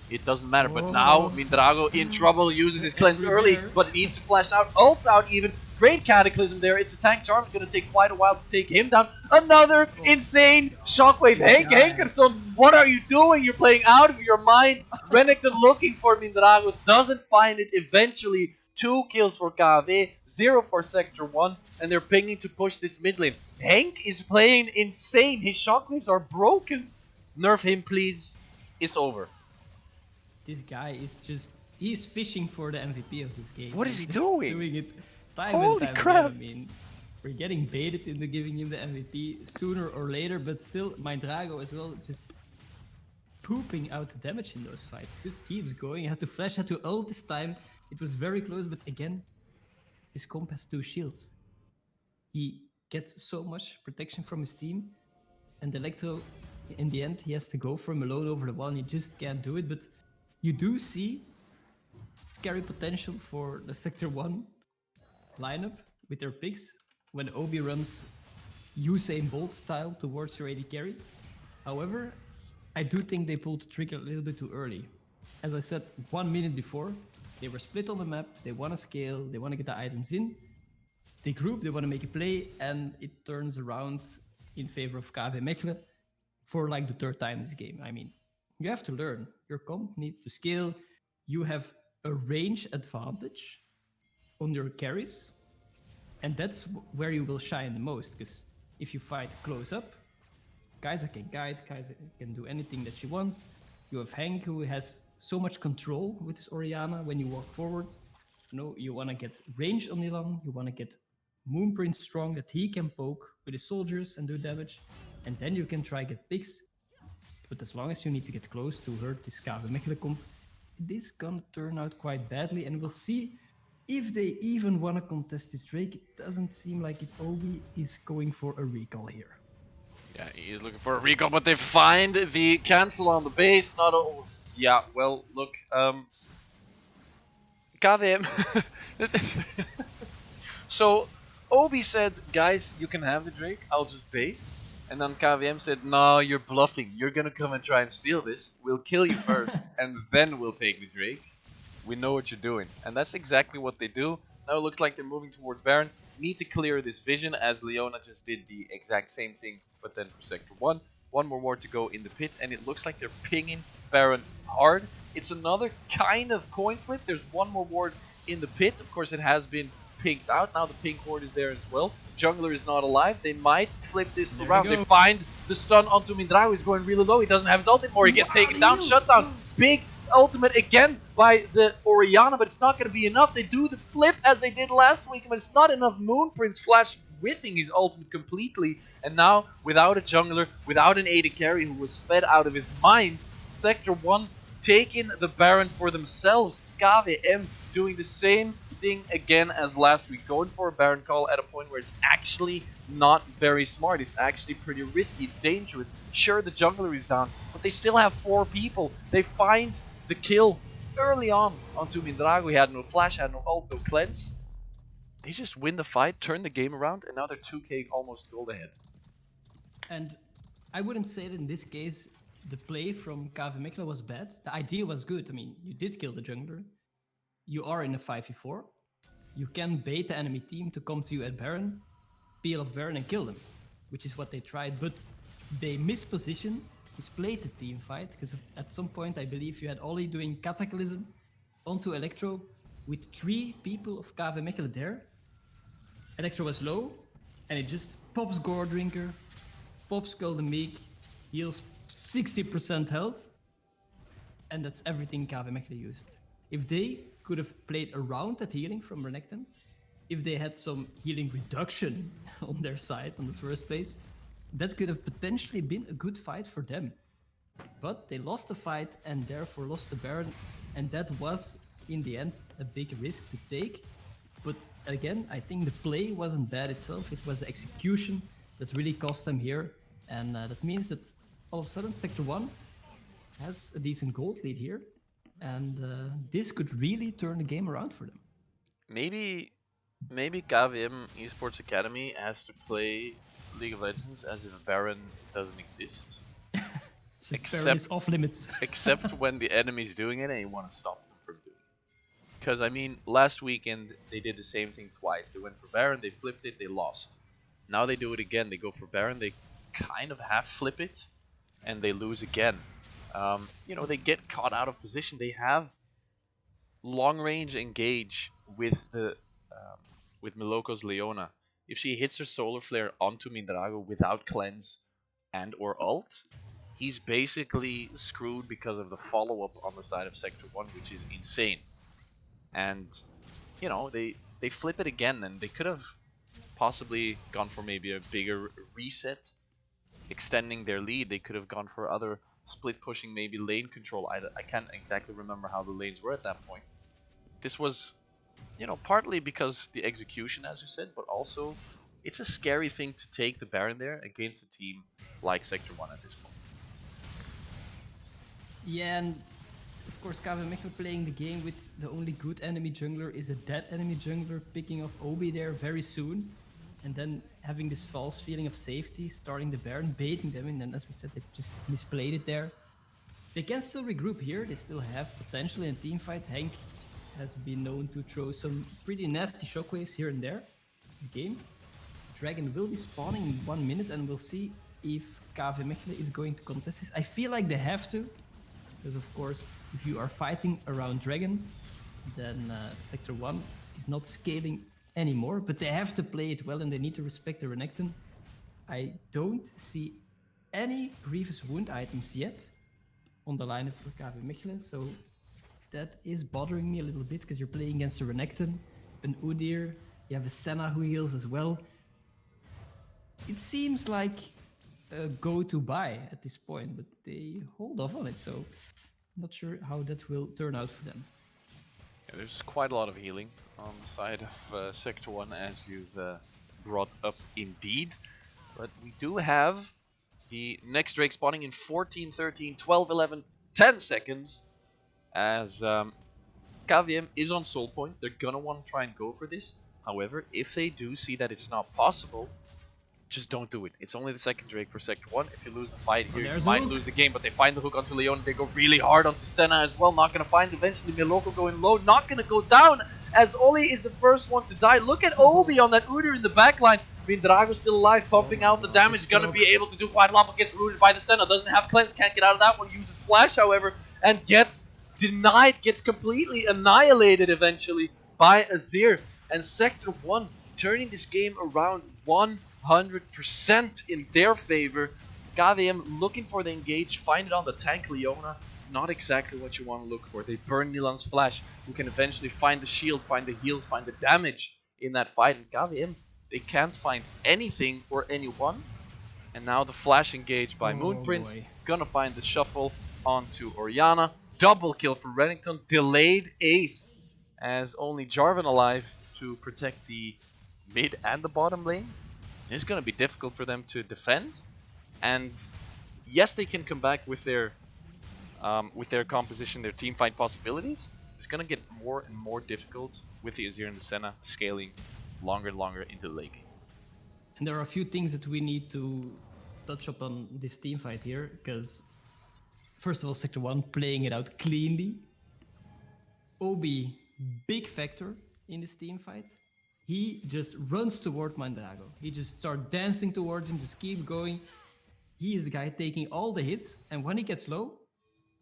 It doesn't matter. But Oh. now Mindrago in trouble, uses his cleanse early, Everywhere. but needs to flash out, ults out even. Great Cataclysm there. It's a tank charm. It's going to take quite a while to take him down. Another insane shockwave. Hankerson, what are you doing? You're playing out of your mind. Renekton looking for Mindrago, doesn't find it eventually. 2 kills for KV, 0 for Sector 1, and they're pinging to push this mid lane. Hank is playing insane. His shockwaves are broken. Nerf him, please. It's over. This guy is just, he's fishing for the MVP of this game. What is He's he just doing? Doing it time Holy and time crap. again. I mean, we're getting baited into giving him the MVP sooner or later, but still, Mindrago as well, just pooping out the damage in those fights. Just keeps going. He had to flash, had to ult this time. It was very close, but again, this comp has 2 shields. He gets so much protection from his team, and Electro, in the end, he has to go for him alone over the wall, and he just can't do it. But you do see scary potential for the Sector 1 lineup with their picks when Obi runs Usain Bolt style towards your AD carry. However, I do think they pulled the trigger a little bit too early. As I said 1 minute before, they were split on the map, they want to scale, they want to get the items in. They group, they want to make a play, and it turns around in favor of KV Mechelen for like the 3rd time this game. I mean, you have to learn. Your comp needs to scale. You have a range advantage on your carries, and that's where you will shine the most, because if you fight close up, Kai'Sa can guide, Kai'Sa can do anything that she wants. You have Hank, who has so much control with his Orianna when you walk forward. You know, you want to get range on Nilan, you want to get Moonprint strong that he can poke with his soldiers and do damage, and then you can try get picks. But as long as you need to get close to hurt this KV Mechelen comp, this gonna turn out quite badly, and we'll see if they even want to contest this Drake. It doesn't seem like it. Obi is going for a recall here. Yeah, he's looking for a recall, but they find the cancel on the base. Not a... Yeah, well, look, KVM. So, Obi said, guys, you can have the Drake, I'll just base. And then KVM said, no, you're bluffing. You're gonna come and try and steal this. We'll kill you first, and then we'll take the Drake. We know what you're doing. And that's exactly what they do. Now it looks like they're moving towards Baron. Need to clear this vision, as Leona just did the exact same thing, but then for Sector 1. One more ward to go in the pit, and it looks like they're pinging Baron hard. It's another kind of coin flip. There's one more ward in the pit. Of course, it has been pinked out. Now the pink ward is there as well. Jungler is not alive. They might flip this around. They find the stun onto Mindrago. He's going really low. He doesn't have his ult anymore. He gets taken down. Shutdown. Big ultimate again by the Orianna, but it's not going to be enough. They do the flip as they did last week, but it's not enough. Moonprint's flash whiffing his ultimate completely, and now without a jungler, without an AD carry who was fed out of his mind, Sector 1 taking the Baron for themselves. KVM doing the same thing again as last week, going for a Baron call at a point where it's actually not very smart. It's actually pretty risky. It's dangerous. Sure, the jungler is down, but they still have 4 people. They find the kill early on onto Mindrago. He had no flash, had no ult, no cleanse. They just win the fight, turn the game around, and now they're 2k almost gold ahead. And I wouldn't say that in this case the play from KV Mechelen was bad. The idea was good. I mean, you did kill the jungler. You are in a 5v4. You can bait the enemy team to come to you at Baron, peel off Baron and kill them, which is what they tried. But they mispositioned, misplayed the team fight, because at some point I believe you had Ollie doing Cataclysm onto Electro with 3 people of KV Mechelen there. Electro was low, and it just pops Gore Drinker, pops Golden Meek, heals 60% health, and that's everything KV Mechelen used. If they could have played around that healing from Renekton, if they had some healing reduction on their side on the first place, that could have potentially been a good fight for them. But they lost the fight and therefore lost the Baron, and that was, in the end, a big risk to take. But again, I think the play wasn't bad itself, it was the execution that really cost them here. And that means that all of a sudden Sector 1 has a decent gold lead here. And this could really turn the game around for them. Maybe KVM Esports Academy has to play League of Legends as if Baron doesn't exist. Just Baron is except off limits. except when the enemy's doing it and you want to stop them from doing it. Because I mean, last weekend they did the same thing twice. They went for Baron, they flipped it, they lost. Now they do it again. They go for Baron, they kind of half flip it, and they lose again. You know, they get caught out of position. They have long range engage with Miloko's Leona. If she hits her Solar Flare onto Mindrago without cleanse and or ult, he's basically screwed because of the follow-up on the side of Sector 1, which is insane. And, you know, they flip it again, and they could have possibly gone for maybe a bigger reset, extending their lead. They could have gone for other split pushing, maybe lane control. I can't exactly remember how the lanes were at that point. This was, you know, partly because the execution, as you said, but also it's a scary thing to take the Baron there against a team like Sector 1 at this point. Yeah, and of course KVM playing the game with the only good enemy jungler is a dead enemy jungler, picking off Obi there very soon, and then having this false feeling of safety, starting the Baron, baiting them, and then as we said, they just misplayed it there. They can still regroup here, they still have potential in a team fight. Hank has been known to throw some pretty nasty shockwaves here and there in the game. Dragon will be spawning in 1 minute, and we'll see if KV Mechelen is going to contest this. I feel like they have to, because of course, if you are fighting around Dragon, then Sector 1 is not scaling anymore, but they have to play it well and they need to respect the Renekton. I don't see any Grievous Wound items yet on the lineup for KV Mechelen, so that is bothering me a little bit because you're playing against a Renekton, an Udyr, you have a Senna who heals as well. It seems like a go-to buy at this point, but they hold off on it, so I'm not sure how that will turn out for them. Yeah, there's quite a lot of healing on the side of Sector 1, as you've brought up indeed. But we do have the next Drake spawning in 14, 13, 12, 11, 10 seconds. As KVM is on soul point, they're gonna want to try and go for this. However, if they do see that it's not possible, just don't do it. It's only the second Drake for Sector 1. If you lose the fight here, you might lose the game, but they find the hook onto Leon. They go really hard onto Senna as well. Not going to find eventually Miloko going low. Not going to go down as Oli is the first one to die. Look at Obi on that Udyr in the backline. Drago's still alive, pumping out the damage. Going to be able to do quite a lot, but gets rooted by the Senna. Doesn't have cleanse, can't get out of that one. Uses flash, however, and gets denied. Gets completely annihilated eventually by Azir. And Sector 1 turning this game around 100% in their favor. KVM looking for the engage, find it on the tank Leona. Not exactly what you want to look for. They burn Milan's flash, who can eventually find the shield, find the heals, find the damage in that fight. And KVM, they can't find anything or anyone. And now the flash engage by Moonprince. Gonna find the shuffle onto Orianna. Double kill for Renekton. Delayed ace, as only Jarvan alive to protect the mid and the bottom lane. It's going to be difficult for them to defend, and yes, they can come back with their composition, their team fight possibilities. It's going to get more and more difficult with the Azir and the Senna scaling longer and longer into the late game. And there are a few things that we need to touch upon this team fight here, because first of all, Sector 1 playing it out cleanly. Obi, big factor in this team fight. He just runs toward Mandrago. He just starts dancing towards him, just keep going. He is the guy taking all the hits, and when he gets low,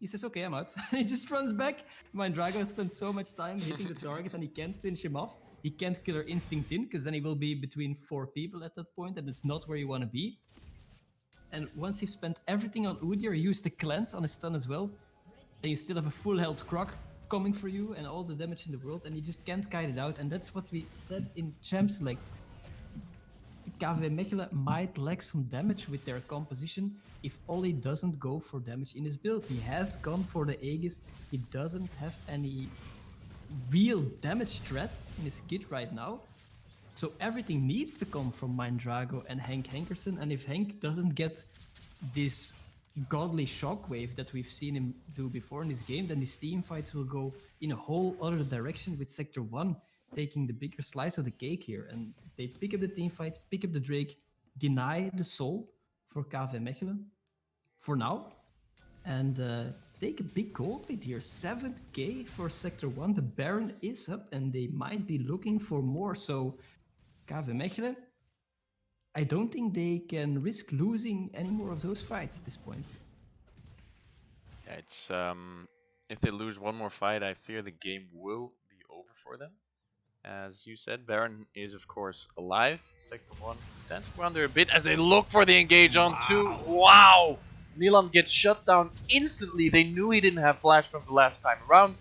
he says, okay, I'm out. And he just runs back. Mandrago has spent so much time hitting the target and he can't finish him off. He can't Killer Instinct in, because then he will be between 4 people at that point, and it's not where you want to be. And once you've spent everything on Udyr, you use the cleanse on his stun as well, and you still have a full health Croc coming for you and all the damage in the world, and you just can't kite it out. And that's what we said in Champ Select. KV Mechelen might lack some damage with their composition if Oli doesn't go for damage in his build. He has gone for the Aegis. He doesn't have any real damage threat in his kit right now. So everything needs to come from Mindrago and Hank Henkerson. And if Hank doesn't get this godly shockwave that we've seen him do before in this game, then these team fights will go in a whole other direction, with Sector 1 taking the bigger slice of the cake here. And they pick up the team fight, pick up the Drake, deny the soul for KV Mechelen for now. and take a big gold lead here. 7k for Sector 1. The Baron is up and they might be looking for more. So KV Mechelen, I don't think they can risk losing any more of those fights at this point. Yeah, it's if they lose one more fight, I fear the game will be over for them. As you said, Baron is of course alive. Sector 1 dancing around there a bit as they look for the engage on 2. Wow! Nilan gets shut down instantly. They knew he didn't have flash from the last time around.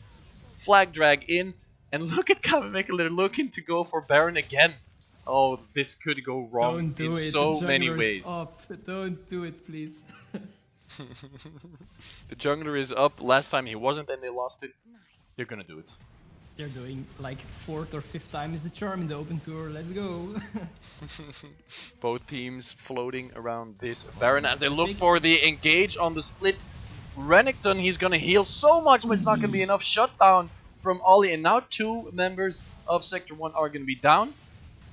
Flag drag in, and look at KVM, they're looking to go for Baron again. Oh, this could go wrong Don't do in it. so The many jungler's ways. up. Don't do it, please. The jungler is up. Last time he wasn't and they lost it. They're gonna do it. They're doing like 4th or 5th time is the charm in the open tour. Let's go. Both teams floating around this Baron as they look for the engage on the split. Renekton, he's gonna heal so much, but it's not gonna be enough. Shutdown from Ollie, and now 2 members of Sector 1 are gonna be down.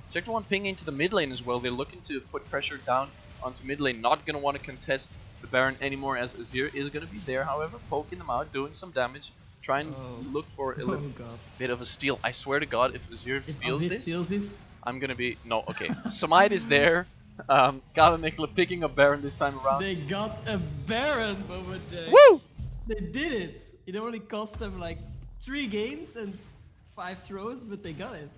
Sector 1 pinging into the mid lane as well. They're looking to put pressure down onto mid lane. Not gonna want to contest the Baron anymore, as Azir is gonna be there, however, poking them out, doing some damage. Try and look for a little bit of a steal. I swear to God, if Azir steals this, I'm gonna be... No, okay. Smite is there. KVM picking up Baron this time around. They got a Baron, Bobajay. Woo! They did it. It only cost them like 3 games and 5 throws, but they got it.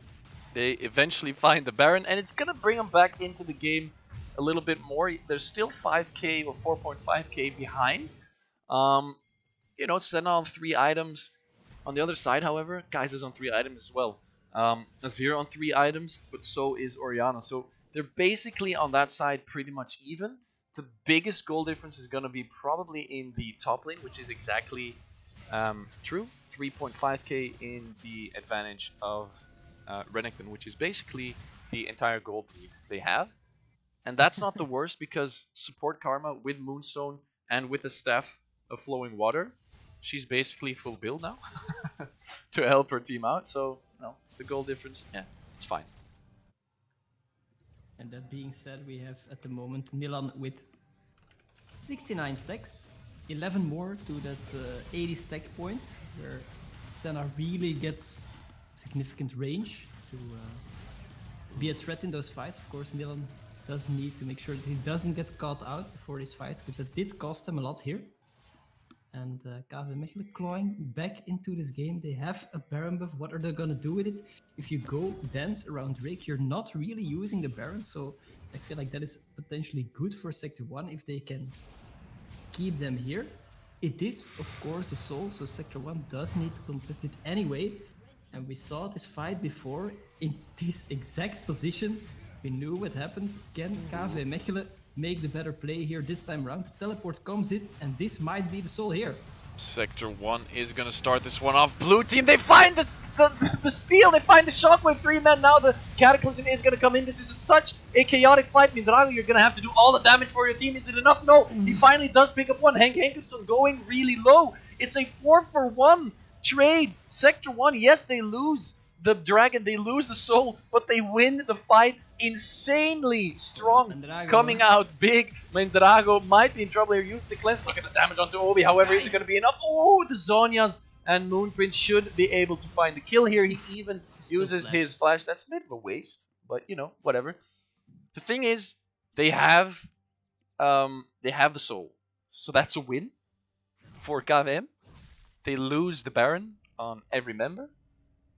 They eventually find the Baron, and it's gonna bring them back into the game a little bit more. They're still 5k or 4.5k behind. You know, Senna on 3 items. On the other side, however, Guys is on 3 items as well. Azir on 3 items, but so is Orianna. So they're basically on that side pretty much even. The biggest goal difference is going to be probably in the top lane, which is exactly true. 3.5k in the advantage of Renekton, which is basically the entire gold lead they have. And that's not the worst, because support Karma with Moonstone and with the staff of Flowing Water, she's basically full build now to help her team out. So, no, the goal difference, yeah, it's fine. And that being said, we have at the moment Nilan with 69 stacks, 11 more to that 80 stack point, where Senna really gets significant range to be a threat in those fights. Of course, Nilan does need to make sure that he doesn't get caught out before these fights, but that did cost him a lot here. And KV Mechelen clawing back into this game. They have a Baron buff. What are they gonna do with it? If you go dance around Drake, you're not really using the Baron, so I feel like that is potentially good for Sector 1 if they can keep them here. It is, of course, the soul, so Sector 1 does need to contest it anyway. And we saw this fight before in this exact position. We knew what happened. Can KV Mechelen make the better play here this time around? The teleport comes in, and this might be the soul here. Sector 1 is going to start this one off. Blue team, they find the steal, they find the shockwave. 3 men now, the Cataclysm is going to come in. This is such a chaotic fight. Mindrago, you're going to have to do all the damage for your team. Is it enough? No, he finally does pick up one. Hank Hankerson going really low. It's a 4-for-1 trade. Sector 1, yes, they lose the dragon, they lose the soul, but they win the fight insanely strong. Mandrago. Coming out big. Mandrago might be in trouble here. Use the cleanse. Look at the damage onto Obi. However, is it going to be enough? Oh, the Zonias and Moonprince should be able to find the kill here. He even uses his flash. That's a bit of a waste, but you know, whatever. The thing is, they have the soul, so that's a win for KVM. They lose the Baron on every member.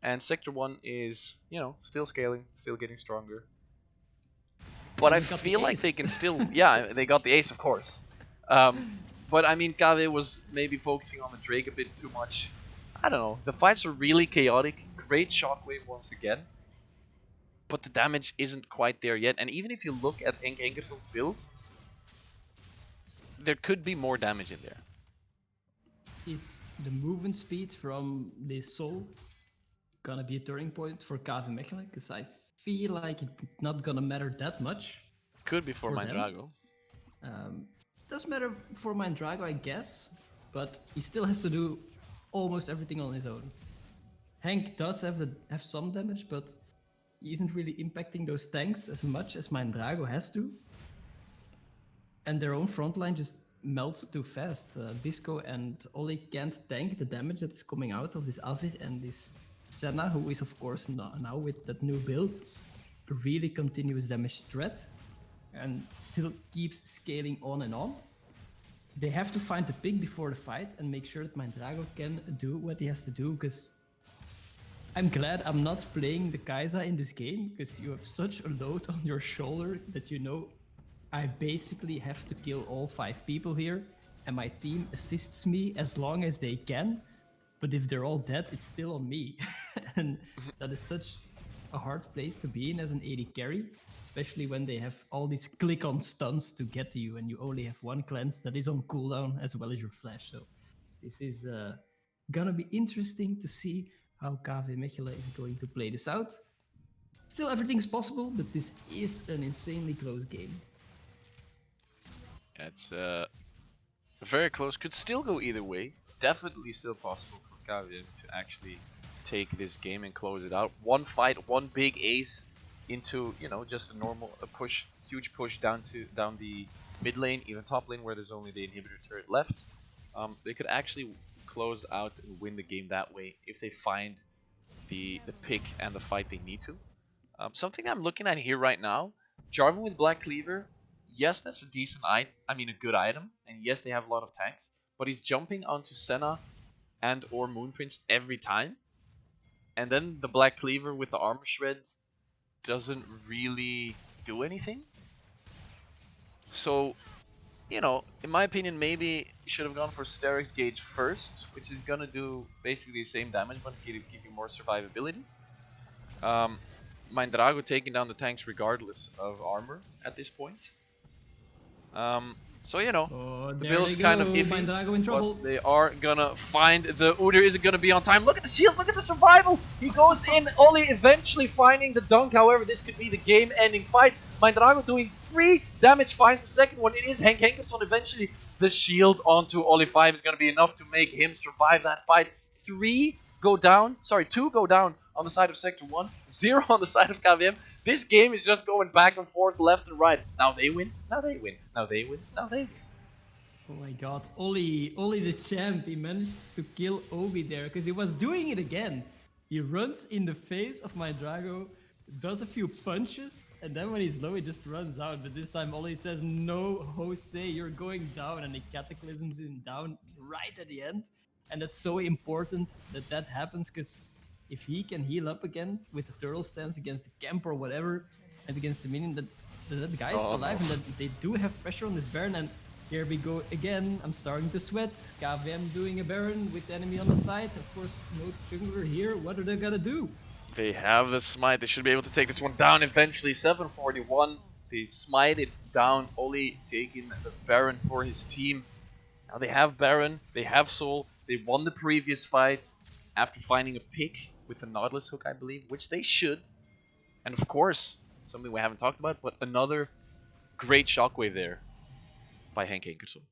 And Sector 1 is, you know, still scaling, still getting stronger. But I feel like they can still... Yeah, they got the ace, of course. But, I mean, KV was maybe focusing on the Drake a bit too much. I don't know. The fights are really chaotic. Great shockwave once again. But the damage isn't quite there yet. And even if you look at Henk Henkerson's build, there could be more damage in there. Is the movement speed from the soul gonna be a turning point for KV Mechelen? Because I feel like it's not gonna matter that much. Could be for Mandrago. Does matter for Mandrago, I guess, but he still has to do almost everything on his own. Hank does have some damage, but he isn't really impacting those tanks as much as Mandrago has to. And their own frontline just melts too fast. Bisco and Oli can't tank the damage that is coming out of this Azir and this Senna, who is of course now with that new build, a really continuous damage threat and still keeps scaling on and on. They have to find the pick before the fight and make sure that Drago can do what he has to do, because I'm glad I'm not playing the Kai'Sa in this game, because you have such a load on your shoulder that you know I basically have to kill all 5 people here, and my team assists me as long as they can. But if they're all dead, it's still on me. And that is such a hard place to be in as an AD carry, especially when they have all these click-on stuns to get to you, and you only have one cleanse that is on cooldown as well as your flash. So this is gonna be interesting to see how KVM is going to play this out. Still, everything's possible, but this is an insanely close game. It's very close. Could still go either way. Definitely still possible for KVM to actually take this game and close it out. One fight, one big ace into, you know, just a normal push, huge push down the mid lane, even top lane where there's only the inhibitor turret left. They could actually close out and win the game that way if they find the pick and the fight they need to. Something I'm looking at here right now, Jarvan with Black Cleaver. Yes, that's a decent item. I mean, a good item, and yes, they have a lot of tanks. But he's jumping onto Senna and or Moonprince every time, and then the Black Cleaver with the armor shred doesn't really do anything. So, you know, in my opinion, maybe you should have gone for Sterix Gauge first, which is gonna do basically the same damage, but give you more survivability. Drago taking down the tanks regardless of armor at this point. So, you know, the build is kind of iffy, but they are gonna find the Udyr isn't gonna be on time. Look at the shields, look at the survival! He goes in, only eventually finding the dunk. However, this could be the game-ending fight. Drago doing 3 damage, finds the second one. It is Henk Henkerson. Eventually, the shield onto Oli 5 is gonna be enough to make him survive that fight. 2 go down on the side of Sector 1, 0 on the side of KVM. This game is just going back and forth, left and right. Now they win, now they win, now they win, now they win. Oh my god, Oli the champ, he managed to kill Obi there, because he was doing it again. He runs in the face of Drago, does a few punches, and then when he's low, he just runs out. But this time, Oli says, no, Jose, you're going down, and he cataclysms him down right at the end. And that's so important that that happens, because if he can heal up again with the turtle stance against the camp or whatever, and against the minion, that guy is still alive, and that they do have pressure on this Baron. And here we go again. I'm starting to sweat. KVM doing a Baron with the enemy on the side. Of course, no jungler here. What are they gonna do? They have the smite. They should be able to take this one down eventually. 741. They smite it down. Oli taking the Baron for his team. Now they have Baron. They have Soul. They won the previous fight after finding a pick with the Nautilus hook, I believe, which they should. And of course, something we haven't talked about, but another great shockwave there by Henk Henkerson.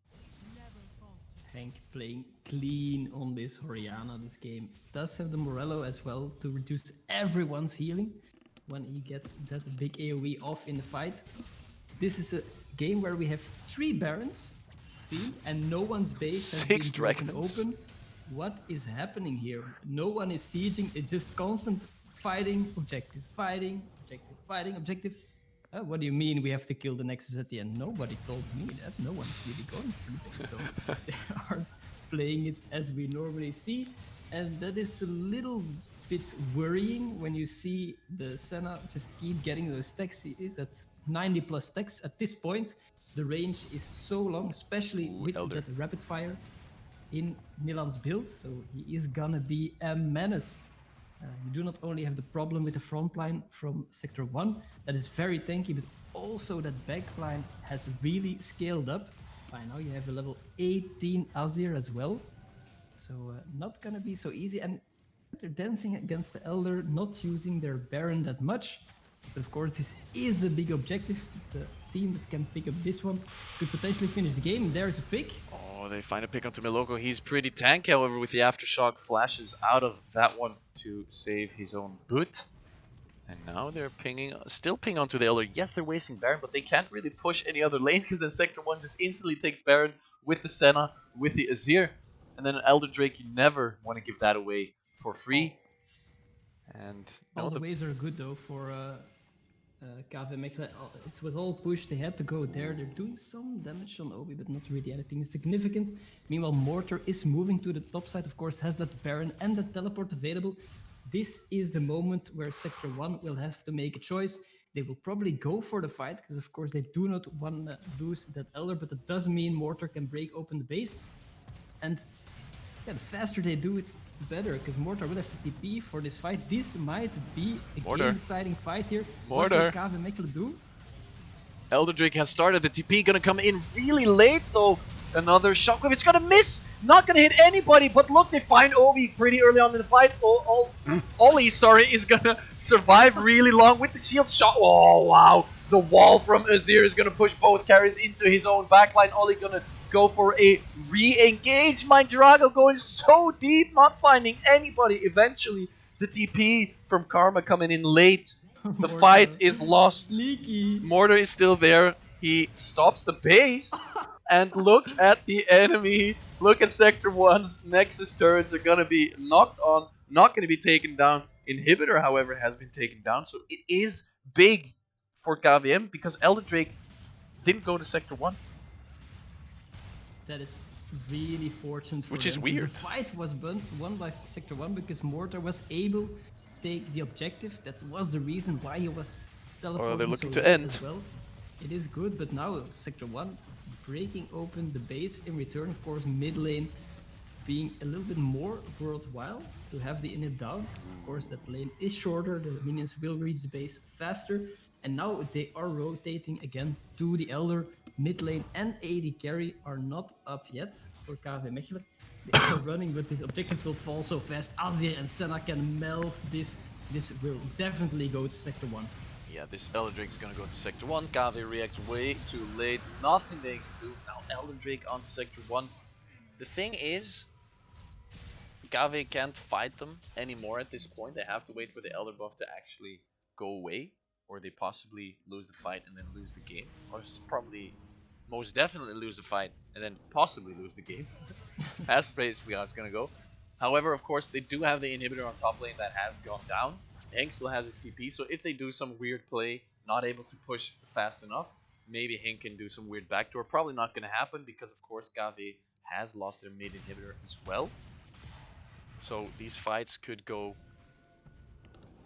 Henk playing clean on this Orianna this game. Does have the Morello as well to reduce everyone's healing when he gets that big AoE off in the fight. This is a game where we have 3 Barons, see, and no one's base has been broken open. What is happening here? No one is sieging, it's just constant fighting, objective, fighting, objective, fighting, objective. What do you mean we have to kill the Nexus at the end? Nobody told me that. No one's really going through this, so they aren't playing it as we normally see. And that is a little bit worrying when you see the Senna just keep getting those stacks. He is at 90 plus stacks at this point. The range is so long, especially with that rapid fire in Milan's build, so he is gonna be a menace. You do not only have the problem with the front line from Sector 1, that is very tanky, but also that back line has really scaled up. By now you have a level 18 Azir as well, so not gonna be so easy. And they're dancing against the Elder, not using their Baron that much. But of course, this is a big objective. The team that can pick up this one could potentially finish the game. There's a pick. Oh, they find a pick onto Miloko. He's pretty tanky, however, with the Aftershock flashes out of that one to save his own boot. And now they're still pinging onto the Elder. Yes, they're wasting Baron, but they can't really push any other lane because then Sector 1 just instantly takes Baron with the Senna, with the Azir. And then Elder Drake, you never want to give that away for free. And All the waves are good though for KVM. It was all pushed. They had to go there. They're doing some damage on Obi, but not really anything significant. Meanwhile, Mortar is moving to the top side. Of course, has that Baron and the teleport available. This is the moment where Sector 1 will have to make a choice. They will probably go for the fight, because of course they do not want to lose that Elder, but that does mean Mortar can break open the base. And yeah, the faster they do it, the better, because Mortar will have to TP for this fight. This might be a game-deciding fight here. Mortar. What will KVM do? Elder Drake has started. The TP gonna come in really late though. Another shockwave. It's gonna miss. Not gonna hit anybody. But look, they find Obi pretty early on in the fight. Ollie, sorry, is gonna survive really long with the shield shot. Oh wow! The wall from Azir is gonna push both carries into his own backline. Ollie gonna go for a re-engage. My Drago going so deep, not finding anybody. Eventually, the TP from Karma coming in late. The fight is lost. Sneaky. Mortar is still there. He stops the base. And look at the enemy. Look at Sector 1's Nexus turrets are going to be knocked on. Not going to be taken down. Inhibitor, however, has been taken down. So it is big for KVM because Elder Drake didn't go to Sector 1. That is really fortunate for Which is them, weird. The fight was won by Sector 1 because Mortar was able to take the objective. That was the reason why he was teleporting. Oh, they're looking so to end. as well. It is good, but now Sector 1 breaking open the base in return. Of course, mid lane being a little bit more worthwhile to have the inhib down. Of course, that lane is shorter. The minions will reach the base faster. And now they are rotating again to the Elder. Mid lane and AD carry are not up yet for KV Mechelen. They are running, but this objective will fall so fast. Azir and Senna can melt this. This will definitely go to Sector 1. Yeah, this Elder Drake is going to go to Sector 1. KV reacts way too late. Nothing they can do. Now Elder Drake onto Sector 1. The thing is, KV can't fight them anymore at this point. They have to wait for the Elder buff to actually go away. Or they possibly lose the fight and then lose the game. Or probably, most definitely lose the fight and then possibly lose the game. That's basically how it's going to go. However, of course, they do have the inhibitor on top lane that has gone down. Hank still has his TP, so if they do some weird play, not able to push fast enough, maybe Hank can do some weird backdoor. Probably not going to happen because, of course, KV has lost their mid inhibitor as well. So these fights could go...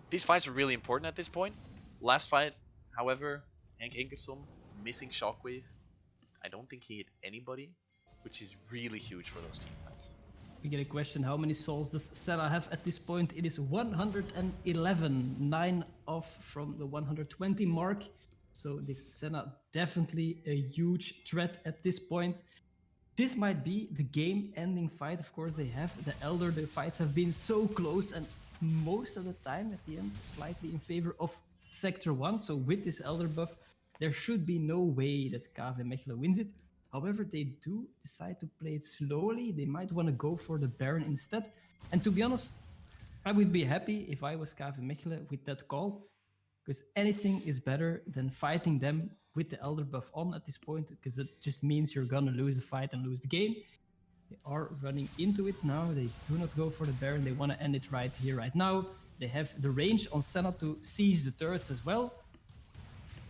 These fights are really important at this point. Last fight, however, Hank Hinkerson missing Shockwave. I don't think he hit anybody, which is really huge for those team fights. We get a question, how many souls does Senna have at this point? It is 111, 9 off from the 120 mark. So this Senna definitely a huge threat at this point. This might be the game-ending fight. Of course, they have the Elder. The fights have been so close, and most of the time at the end, slightly in favor of Sector 1. So with this Elder buff, there should be no way that KV Mechelen wins it. However, they do decide to play it slowly. They might want to go for the Baron instead. And to be honest, I would be happy if I was KV Mechelen with that call, because anything is better than fighting them with the Elder buff on at this point, because it just means you're gonna lose the fight and lose the game. They are running into it now. They do not go for the Baron. They want to end it right here, right now. They have the range on Senna to seize the turrets as well.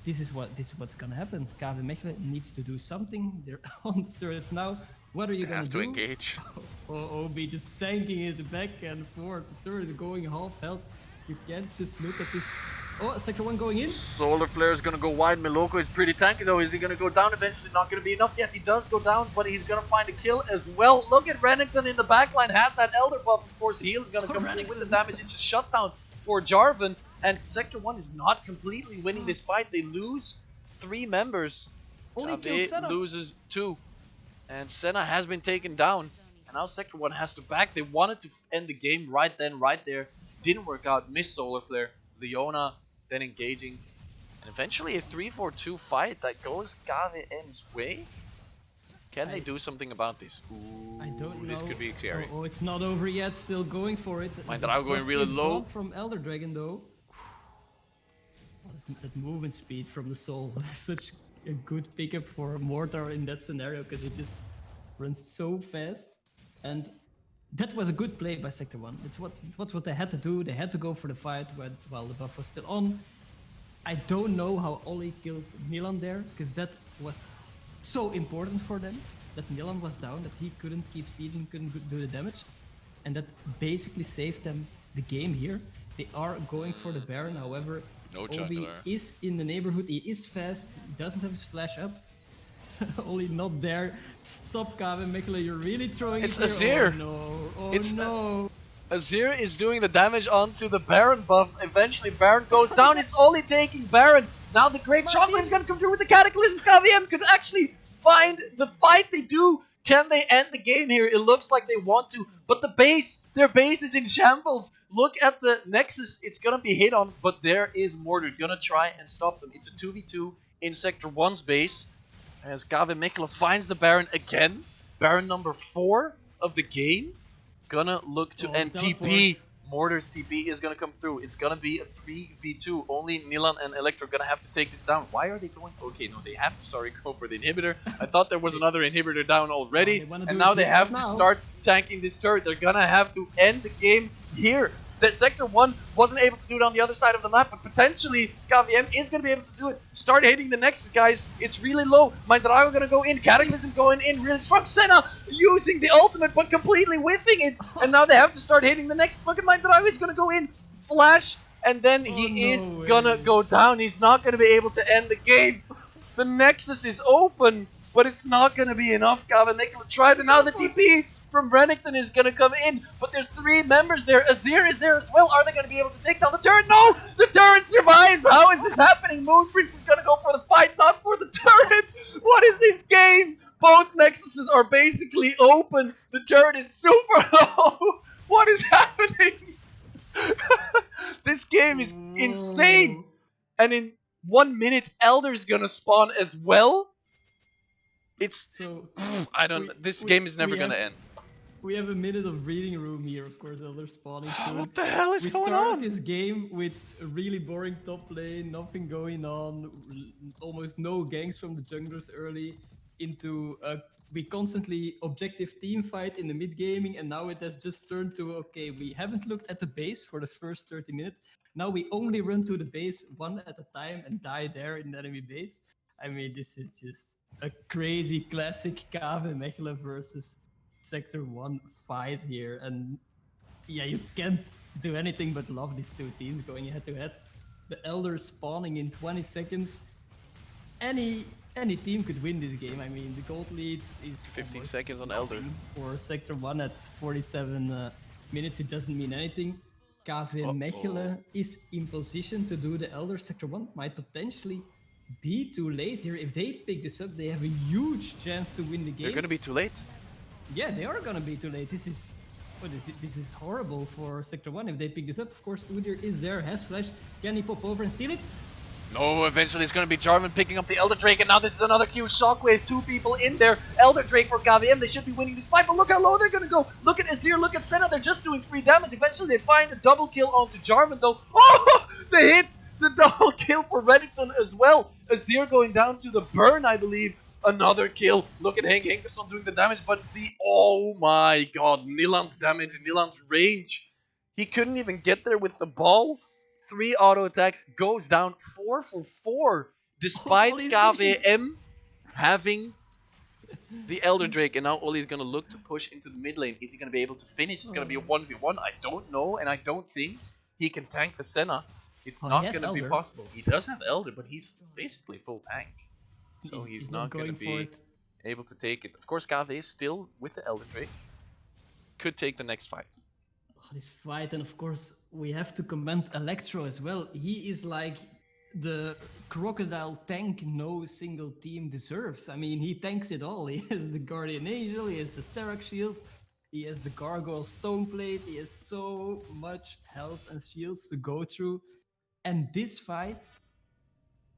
This is what's gonna happen. KV Mechelen needs to do something. They're on the turrets now. What are you gonna do? Have to engage. Obi just tanking it back and forth. The turret going half health. You can't just look at this. Oh, Sector 1 going in. Solar Flare is gonna go wide. Miloko is pretty tanky though. Is he gonna go down eventually? Not gonna be enough. Yes, he does go down, but he's gonna find a kill as well. Look at Renekton in the backline. Has that Elder buff. Of course, heal's gonna come in with the damage. It's a shutdown for Jarvan. And Sector 1 is not completely winning this fight. They lose 3 members. Only killed Senna. Loses 2. And Senna has been taken down. And now Sector 1 has to back. They wanted to end the game right then, right there. Didn't work out. Missed Solar Flare. Leona then engaging. And eventually a 3-4-2 fight that goes KVM's way. Can they do something about this? Ooh, I don't know. This could be scary. Oh, it's not over yet. Still going for it. My Drago going really low. From Elder Dragon though. that movement speed from the Soul. Such a good pickup for Mortar in that scenario because it just runs so fast. And that was a good play by Sector 1. It's what they had to do. They had to go for the fight while the buff was still on. I don't know how Oli killed Milan there, because that was so important for them. That Milan was down, that he couldn't keep sieging, couldn't do the damage. And that basically saved them the game here. They are going for the Baron, however, No Obi jungler. is in the neighborhood, he is fast, he doesn't have his flash up. Oli not there. Stop, KVM Mechelen, you're really throwing It's it here. Azir. Oh no, oh It's no. Azir is doing the damage onto the Baron buff. Eventually, Baron goes down. It's only taking Baron. Now the Great Shockwave is going to come through with the Cataclysm. KVM could actually find the fight they do. Can they end the game here? It looks like they want to. But the base, their base is in shambles. Look at the Nexus. It's going to be hit on, but there is Mortar going to try and stop them. It's a 2v2 in Sector 1's base. As KVM Mechelen finds the Baron again. Baron number 4 of the game. Gonna look to NTP. Mortar's TP is gonna come through. It's gonna be a 3v2. Only Nilan and Electro gonna have to take this down. Why are they going? Okay, no, they have to, sorry, go for the inhibitor. I thought there was another inhibitor down already. And now they have to start tanking this turret. They're gonna have to end the game here. That Sector 1 wasn't able to do it on the other side of the map, but potentially KVM is going to be able to do it. Start hitting the Nexus, guys. It's really low. Drago going to go in. Cataclysm going in. Really strong. Senna using the ultimate, but completely whiffing it. And now they have to start hitting the Nexus. Look at Drago. It's going to go in. Flash. And then he is going to go down. He's not going to be able to end the game. The Nexus is open, but it's not going to be enough. KVM Mechelen tried, and now the TP from Renekton is going to come in, but there's 3 members there. Azir is there as well. Are they going to be able to take down the turret? No! The turret survives! How is this happening? Moonprince is going to go for the fight, not for the turret! What is this game? Both Nexuses are basically open. The turret is super low. What is happening? This game is insane. And in 1 minute, Elder is going to spawn as well. It's So I don't. This game is never gonna end. We have a minute of breathing room here, of course. Elder spawning soon. What the hell is going on? We started this game with a really boring top lane, nothing going on, almost no ganks from the junglers early. Into we constantly objective team fight in the mid gaming, and now it has just turned to okay. We haven't looked at the base for the first 30 minutes. Now we only run to the base one at a time and die there in the enemy base. I mean, this is just a crazy classic KVM Mechelen versus Sector 1 fight here. And yeah, you can't do anything but love these two teams going head to head. The Elder spawning in 20 seconds. Any team could win this game. I mean, the gold lead is 15 seconds on Elder. For Sector 1 at 47 minutes, it doesn't mean anything. KVM Mechelen is in position to do the Elder. Sector 1 might potentially be too late here. If they pick this up, they have a huge chance to win the game. They're gonna be too late. Yeah, they are gonna be too late. This is horrible for Sector 1 if they pick this up. Of course, Udyr is there, has flash. Can he pop over and steal it? No, eventually it's gonna be Jarvan picking up the Elder Drake, and now this is another Q Shockwave. 2 people in there. Elder Drake for KVM. They should be winning this fight, but look how low they're gonna go. Look at Azir, look at Senna. They're just doing free damage. Eventually they find a double kill onto Jarvan though. Oh, the hit! The double kill for Renekton as well. Azir going down to the burn, I believe. Another kill. Look at Hank Henkerson doing the damage, but oh my god, Nilan's damage, Nilan's range. He couldn't even get there with the ball. 3 auto attacks, goes down 4 for 4, despite KVM having the Elder Drake. And now Oli's gonna look to push into the mid lane. Is he gonna be able to finish? It's gonna be a 1v1. I don't know, and I don't think he can tank the Senna. It's not going to be possible. He does have Elder, but he's basically full tank. So he's not going to be able to take it. Of course, KV is still with the Elder Drake. Could take the next fight. This fight, and of course, we have to comment Electro as well. He is like the crocodile tank no single team deserves. I mean, he tanks it all. He has the Guardian Angel, he has the Sterak Shield, he has the Gargoyle Stoneplate, he has so much health and shields to go through. And this fight,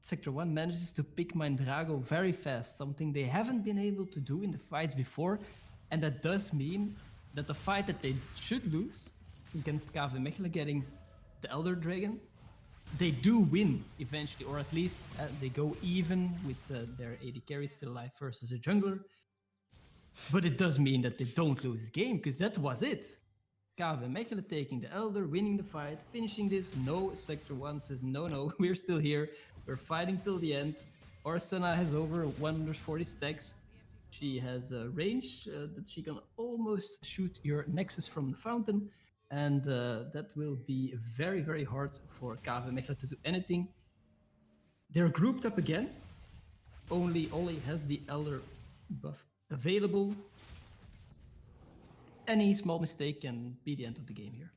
Sector 1 manages to pick Drago very fast, something they haven't been able to do in the fights before. And that does mean that the fight that they should lose against KVM Mechelen, getting the Elder Dragon, they do win eventually, or at least they go even with their AD carry still alive versus a jungler. But it does mean that they don't lose the game, because that was it. KVM Mechelen taking the Elder, winning the fight, finishing this. No, Sector 1 says, no, we're still here. We're fighting till the end. Arsena has over 140 stacks. She has a range that she can almost shoot your Nexus from the fountain. And that will be very, very hard for KVM Mechelen to do anything. They're grouped up again. Only Ollie has the Elder buff available. Any small mistake can be the end of the game here.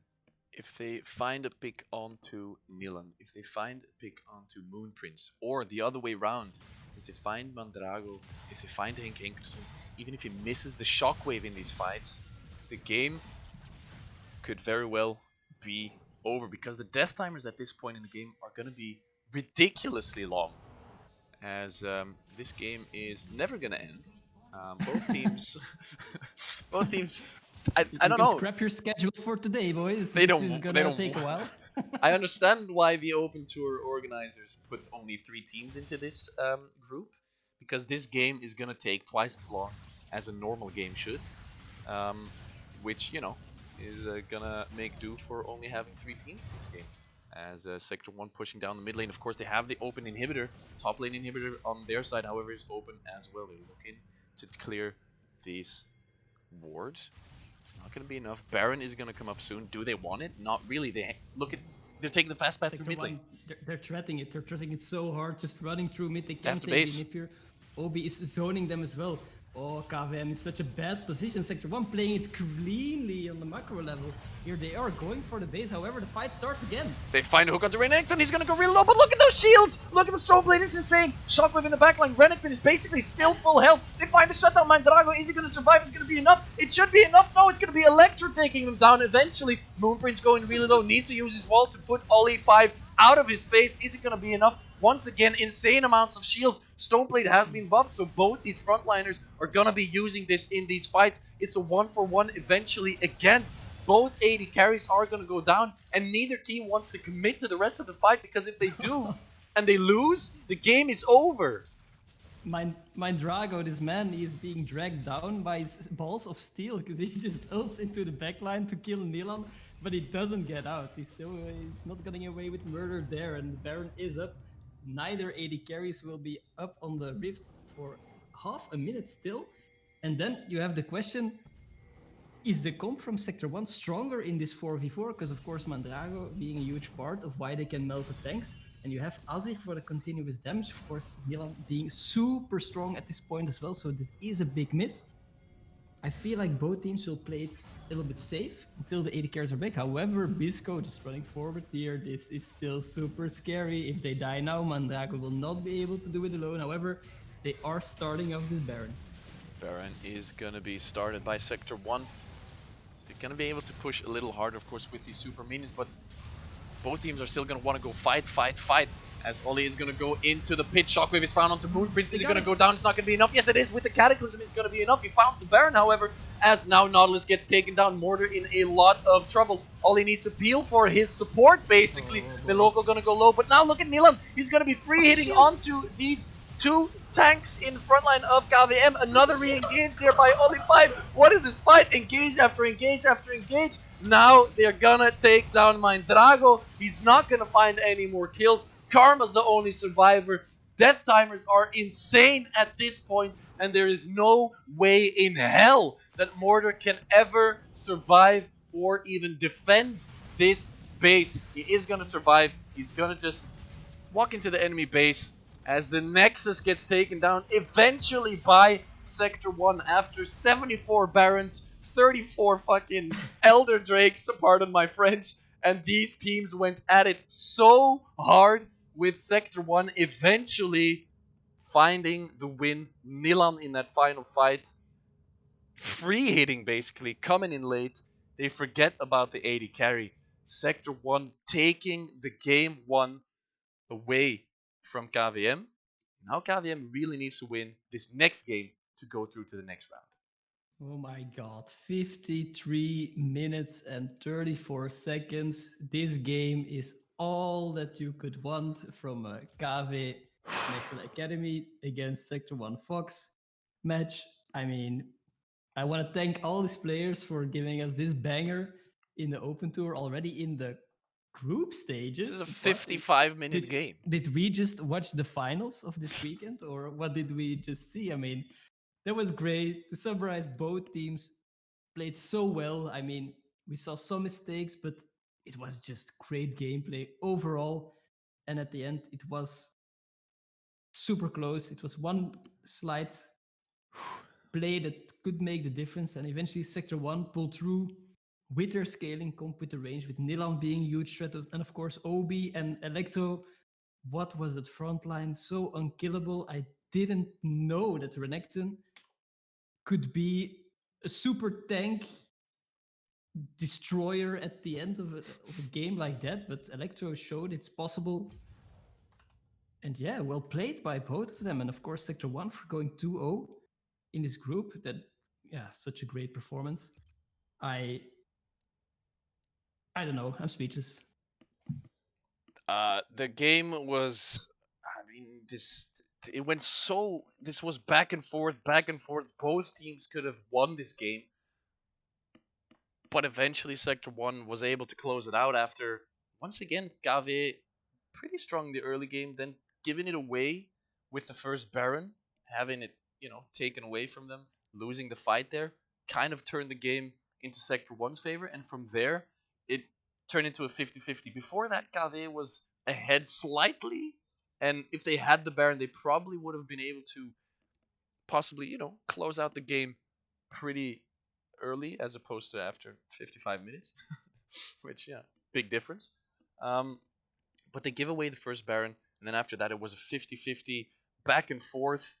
If they find a pick onto Nilan, if they find a pick onto Moon Prince, or the other way round, if they find Mandrago, if they find Henk Henkerson, even if he misses the shockwave in these fights, the game could very well be over, because the death timers at this point in the game are going to be ridiculously long, as this game is never going to end. Both teams, both teams. I You don't can know. scrap your schedule for today, boys. They This don't. is They gonna don't. take a while. I understand why the Open Tour organizers put only 3 teams into this group, because this game is gonna take twice as long as a normal game should, um, which is gonna make do for only having 3 teams in this game. As Sector 1 pushing down the mid lane, of course they have the open inhibitor, top lane inhibitor on their side, however, is open as well. They're looking to clear these wards. It's not going to be enough. Baron is going to come up soon. Do they want it? Not really. They're taking the fast path Sector through mid lane. 1, they're threatening it. They're threatening it so hard, just running through mid. They They have can't to take the base. inhibitor. Obi is zoning them as well. Oh, KVM is such a bad position. Sector 1 playing it cleanly on the macro level. Here they are going for the base. However, the fight starts again. They find a hook onto Renekton. He's going to go really low, but look at those shields! Look at the Soulblade. It's insane. Shockwave in the backline. Renekton is basically still full health. They find the shutdown. Mandrago, is he going to survive? It's going to be enough. It should be enough. No, it's going to be Electro taking him down eventually. Moonprince going really low. Needs to use his wall to put Ollie 5 out of his face. Is it going to be enough? Once again, insane amounts of shields. Stoneblade has been buffed, so both these frontliners are going to be using this in these fights. It's a 1-for-1 eventually again. Both AD carries are going to go down, and neither team wants to commit to the rest of the fight, because if they do and they lose, the game is over. My Drago, this man, he is being dragged down by his balls of steel, because he just ults into the backline to kill Nilan, but he doesn't get out. He's not getting away with murder there, and the Baron is up. Neither AD carries will be up on the Rift for half a minute still. And then you have the question, is the comp from Sector 1 stronger in this 4v4? Because of course Mandrago being a huge part of why they can melt the tanks. And you have Azir for the continuous damage. Of course, Nilan being super strong at this point as well. So this is a big miss. I feel like both teams will play it a little bit safe until the AD carries are back. However, Bisco just running forward here. This is still super scary. If they die now, Mandrago will not be able to do it alone. However, they are starting off this Baron. Baron is going to be started by Sector 1. They're going to be able to push a little harder, of course, with these super minions, but both teams are still going to want to go fight. As Ollie is going to go into the pit. Shockwave is found onto Moonprince. Is it going to go down? It's not going to be enough. Yes, it is. With the Cataclysm, it's going to be enough. He found the Baron, however, as now Nautilus gets taken down. Mortar in a lot of trouble. Ollie needs to peel for his support, basically. The local going to go low. But now look at Nilan. He's going to be free hitting onto these 2 tanks in the front line of KVM. Another re-engage there by Ollie 5. What is this fight? Engage after engage after engage. Now they're gonna take down Mandrago. He's not gonna find any more kills. Karma's the only survivor. Death timers are insane at this point, and there is no way in hell that Mortar can ever survive or even defend this base. He is gonna survive. He's gonna just walk into the enemy base as the Nexus gets taken down eventually by Sector 1 after 74 Barons, 34 fucking Elder Drakes, pardon my French, and these teams went at it so hard with Sector 1 eventually finding the win. Nilan in that final fight, free hitting basically, coming in late. They forget about the AD carry. Sector 1 taking the game 1 away from KVM. Now KVM really needs to win this next game to go through to the next round. Oh my god, 53 minutes and 34 seconds. This game is all that you could want from a KV National Academy against Sector 1 Fox match. I mean, I want to thank all these players for giving us this banger in the Open Tour already in the group This is a stages. What 55-minute did game. did we just watch the finals of this weekend, or what did we just see? I mean, that was great. To summarize, both teams played so well. I mean, we saw some mistakes, but it was just great gameplay overall. And at the end, it was super close. It was one slight play that could make the difference. And eventually, Sector 1 pulled through with their scaling, comp with the range, with Nilan being a huge threat, and of course, Obi and Electro. What was that front line? So unkillable. I didn't know that Renekton could be a super tank destroyer at the end of a game like that, but Electro showed it's possible. And yeah, well played by both of them. And of course, Sector 1 for going 2-0 in this group. That, yeah, such a great performance. I I don't know. I'm speechless. The game was, I mean, this it went so. This was back and forth, back and forth. Both teams could have won this game, but eventually Sector 1 was able to close it out after, once again, Gave pretty strong in the early game, then giving it away with the first Baron, having it, taken away from them, losing the fight there, kind of turned the game into Sector 1's favor, and from there, it turned into a 50-50. Before that, Gave was ahead slightly, and if they had the Baron, they probably would have been able to possibly, close out the game pretty early as opposed to after 55 minutes, which, yeah, big difference. Um, but they give away the first Baron, and then after that, it was a 50-50 back and forth.